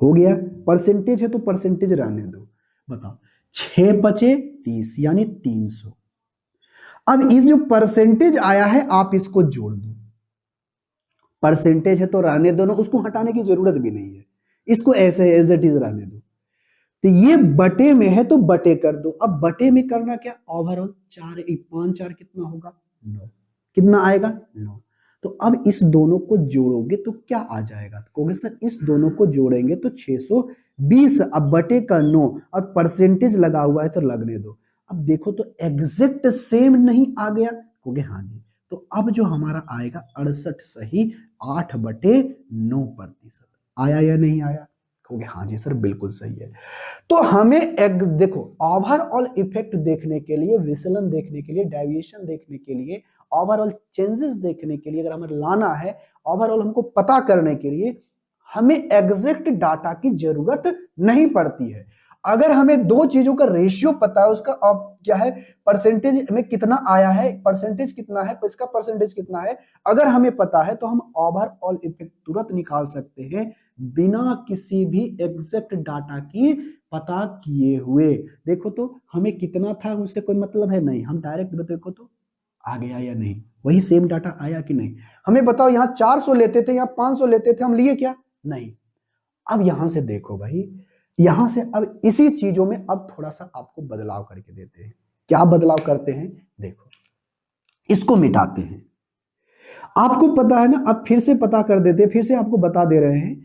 हो गया। परसेंटेज है तो परसेंटेज रहने दो। बताओ, 6 बचे 30 यानी 300। अब इस जो परसेंटेज आया है आप इसको जोड़ दो। परसेंटेज है तो रहने दो ना, उसको हटाने की जरूरत भी नहीं है, इसको ऐसे एज इट इज रहने दो। तो ये बटे में है तो बटे कर दो। अब बटे में करना क्या, ओवरऑल 4 5 4 कितना होगा 9, कितना आएगा 9। तो अब इस दोनों को जोड़ोगे तो क्या आ जाएगा, कहोगे सर इस दोनों को जोड़ेंगे तो 620। अब बटे का 9 और परसेंटेज लगा हुआ है तो लगने दो। अब देखो तो एग्जैक्ट सेम नहीं आ गया, कहोगे हाँ जी। तो अब जो हमारा आएगा 68 सही 8 बटे 9% आया या नहीं आया, कहोगे हाँ जी सर बिल्कुल सही है। तो हमें देखो ओवरऑल इफेक्ट देखने के लिए, विचलन देखने के लिए, डेविएशन देखने के लिए, ओवरऑल चेंजेस देखने के लिए, अगर हमें लाना है, ओवरऑल हमको पता करने के लिए हमें एग्जैक्ट डाटा की जरूरत नहीं पड़ती है। अगर हमें दो चीजों का रेशियो पता है, उसका क्या है, परसेंटेज में कितना आया है, परसेंटेज कितना है, इसका परसेंटेज कितना है, अगर हमें पता है तो हम ओवरऑल इफेक्ट तुरंत निकाल सकते हैं बिना किसी भी एग्जैक्ट डाटा की पता किए हुए। देखो तो हमें कितना था उससे कोई मतलब है नहीं, हम डायरेक्ट देखो तो आ गया या नहीं, वही सेम डाटा आया कि नहीं। हमें बताओ यहाँ 400 लेते थे, यहाँ 500 लेते थे, हम लिए क्या, नहीं। अब यहां से देखो भाई, यहां से अब इसी चीजों में अब थोड़ा सा आपको बदलाव करके देते हैं। क्या बदलाव करते हैं, देखो इसको मिटाते हैं। आपको पता है ना, अब फिर से पता कर देते हैं, फिर से आपको बता दे रहे हैं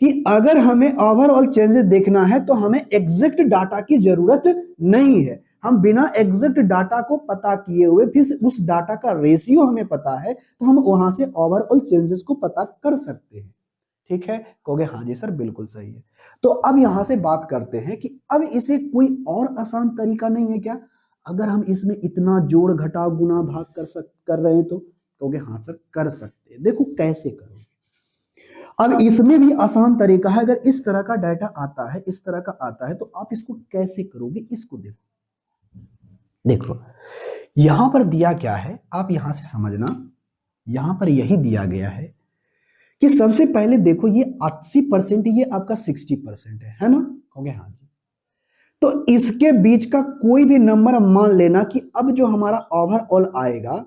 कि अगर हमें ओवरऑल चेंजेस देखना है तो हमें एग्जैक्ट डाटा की जरूरत नहीं है। हम बिना एग्जैक्ट डाटा को पता किए हुए फिर उस डाटा का रेशियो हमें पता है, तो हम वहां से ओवरऑल चेंजेस को पता कर सकते हैं। ठीक है, कहोगे हाँ जी सर बिल्कुल सही है। तो अब यहां से बात करते हैं कि अब इसे कोई और आसान तरीका नहीं है क्या, अगर हम इसमें इतना जोड़ घटाव गुना भाग कर रहे हैं तो कहोगे हाँ सर कर सकते हैं। देखो कैसे करोगे, अब इसमें भी आसान तरीका है। अगर इस तरह का डाटा आता है, इस तरह का आता है, तो आप इसको कैसे करोगे, इसको देखो। देखो यहां पर दिया क्या है, आप यहां से समझना, यहां पर यही दिया गया है कि सबसे पहले देखो ये 80%, ये आपका 60% है ना, कहोगे हाँ जी। तो इसके बीच का कोई भी नंबर मान लेना कि अब जो हमारा ओवरऑल आएगा,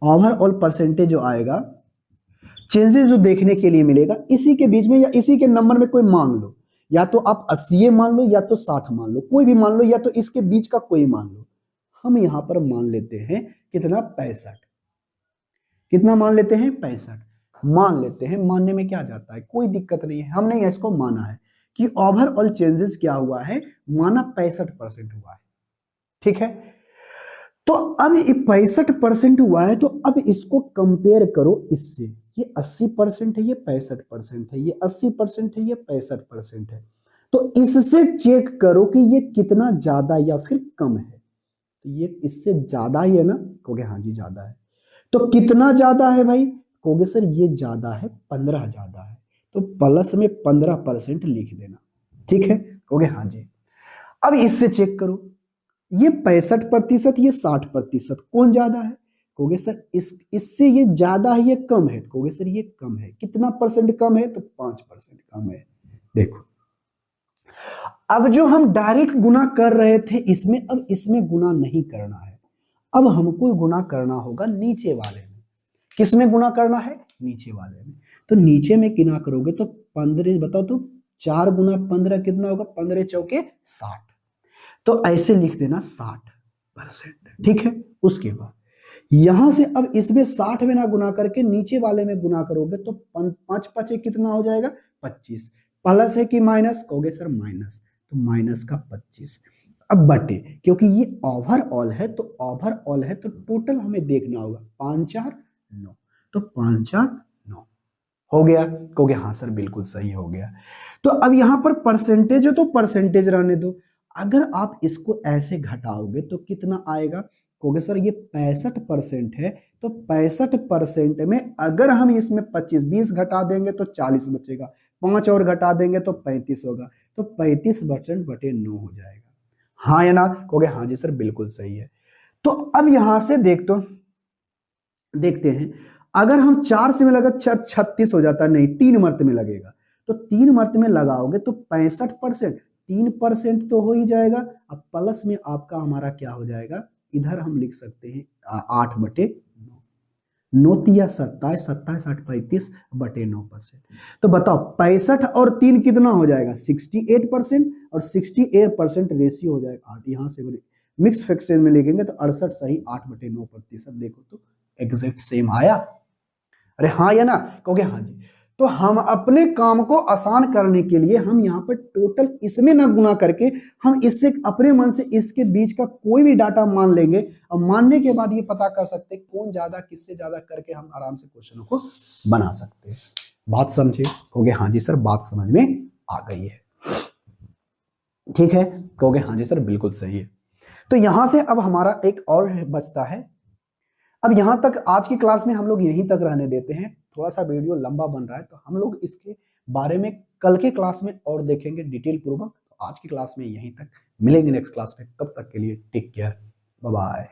ओवरऑल परसेंटेज जो आएगा, चेंजेस जो देखने के लिए मिलेगा, इसी के बीच में या इसी के नंबर में कोई मान लो, या तो आप 80 मान लो या तो 60 मान लो, कोई भी मान लो, या तो इसके बीच का कोई मान लो। हम यहां पर मान लेते हैं कितना 65, कितना मान लेते हैं 65 मान लेते हैं। मानने में क्या जाता है, कोई दिक्कत नहीं है, हमने इसको माना है कि ओवरऑल चेंजेस क्या हुआ है, माना 65% हुआ है। ठीक है, तो अब 65% हुआ है, तो अब इसको कंपेयर करो इससे, ये 80% है, ये 65% है, ये 80% है, ये 65% है। तो इससे चेक करो कि ये कितना ज्यादा या फिर कम है। तो ये इससे ज्यादा ही है ना, कहोगे हाँ जी ज्यादा है। तो कितना ज्यादा है भाई, कहोगे सर ये ज्यादा है, 15 ज्यादा है। तो प्लस में 15% लिख देना, ठीक है, कहोगे हाँ जी। अब इससे चेक करो, ये 65%, ये 60%, कौन ज्यादा है, कहोगे सर इससे ये ज्यादा है, ये कम है, कहोगे सर ये कम है। कितना परसेंट कम है, तो 5% कम है। देखो अब जो हम डायरेक्ट गुना कर रहे थे इसमें, अब इसमें गुना नहीं करना है, अब हमको गुना करना होगा नीचे वाले में। किसमें गुना करना है, नीचे वाले में। तो नीचे में गुना करोगे तो 15, बताओ तो 4 गुना 15 कितना होगा, 15 चौके 60। तो ऐसे लिख देना 60%, ठीक है। उसके बाद यहां से अब इसमें 60 में ना गुना करके नीचे वाले में गुना करोगे तो 5 5 कितना हो जाएगा, 25। प्लस है कि माइनस, कहोगे सर माइनस, तो माइनस का 25। अब बटे, क्योंकि ये ओवरऑल है तो ओवरऑल है तो टोटल हमें देखना होगा, 5 4 9, तो 5 4 9 हो गया, कहोगे हाँ सर बिल्कुल सही हो गया। तो अब यहां पर परसेंटेज है तो परसेंटेज रहने दो। अगर आप इसको ऐसे घटाओगे तो कितना आएगा, कहोगे सर ये 65% है, तो 65% में अगर हम इसमें 25 20 घटा देंगे तो 40 बचेगा, 5 और घटा देंगे तो 35 होगा, तो 35% बटे 9 हो जाएगा। हाँ या ना, कहोगे हाँ जी सर बिल्कुल सही है। तो अब यहां से देखते हैं, अगर हम 4 से में लगा 36 हो जाता, नहीं 3 मर्त में लगेगा, तो 3 मर्त में लगाओगे तो 65%, 3% तो हो ही जाएगा। अब प्लस में आपका हमारा क्या हो जाएगा, इधर हम लिख सकते हैं 8 बटे 9, 9 27, 27 8 35 बटे 9%। तो बताओ 65 और 3 कितना हो जाएगा, 68%, और 68% रेशियो हो जाएगा 8। यहां से मिक्स फ्रैक्शन में लिखेंगे तो 68 सही 8 बटे 9%। देखो तो एग्जैक्ट सेम आया। अरे हाँ या ना, कहोगे हाँ जी। तो हम अपने काम को आसान करने के लिए हम यहाँ पर टोटल इसमें ना गुना करके हम इससे अपने मन से इसके बीच का कोई भी डाटा मान लेंगे, और मानने के बाद ये पता कर सकते हैं कौन ज्यादा किससे ज्यादा करके हम आराम से क्वेश्चनों को बना सकते हैं। बात समझे, कहोगे हाँ जी सर बात समझ में आ गई है, ठीक है, कहोगे हाँ जी सर बिल्कुल सही है। तो यहां से अब हमारा एक और बचता है। अब यहां तक आज की क्लास में हम लोग यहीं तक रहने देते हैं, थोड़ा सा वीडियो लंबा बन रहा है तो हम लोग इसके बारे में कल के क्लास में और देखेंगे डिटेल पूर्वक। तो आज की क्लास में यहीं तक, मिलेंगे नेक्स्ट क्लास में, तब तक के लिए टेक केयर, बाय बाय।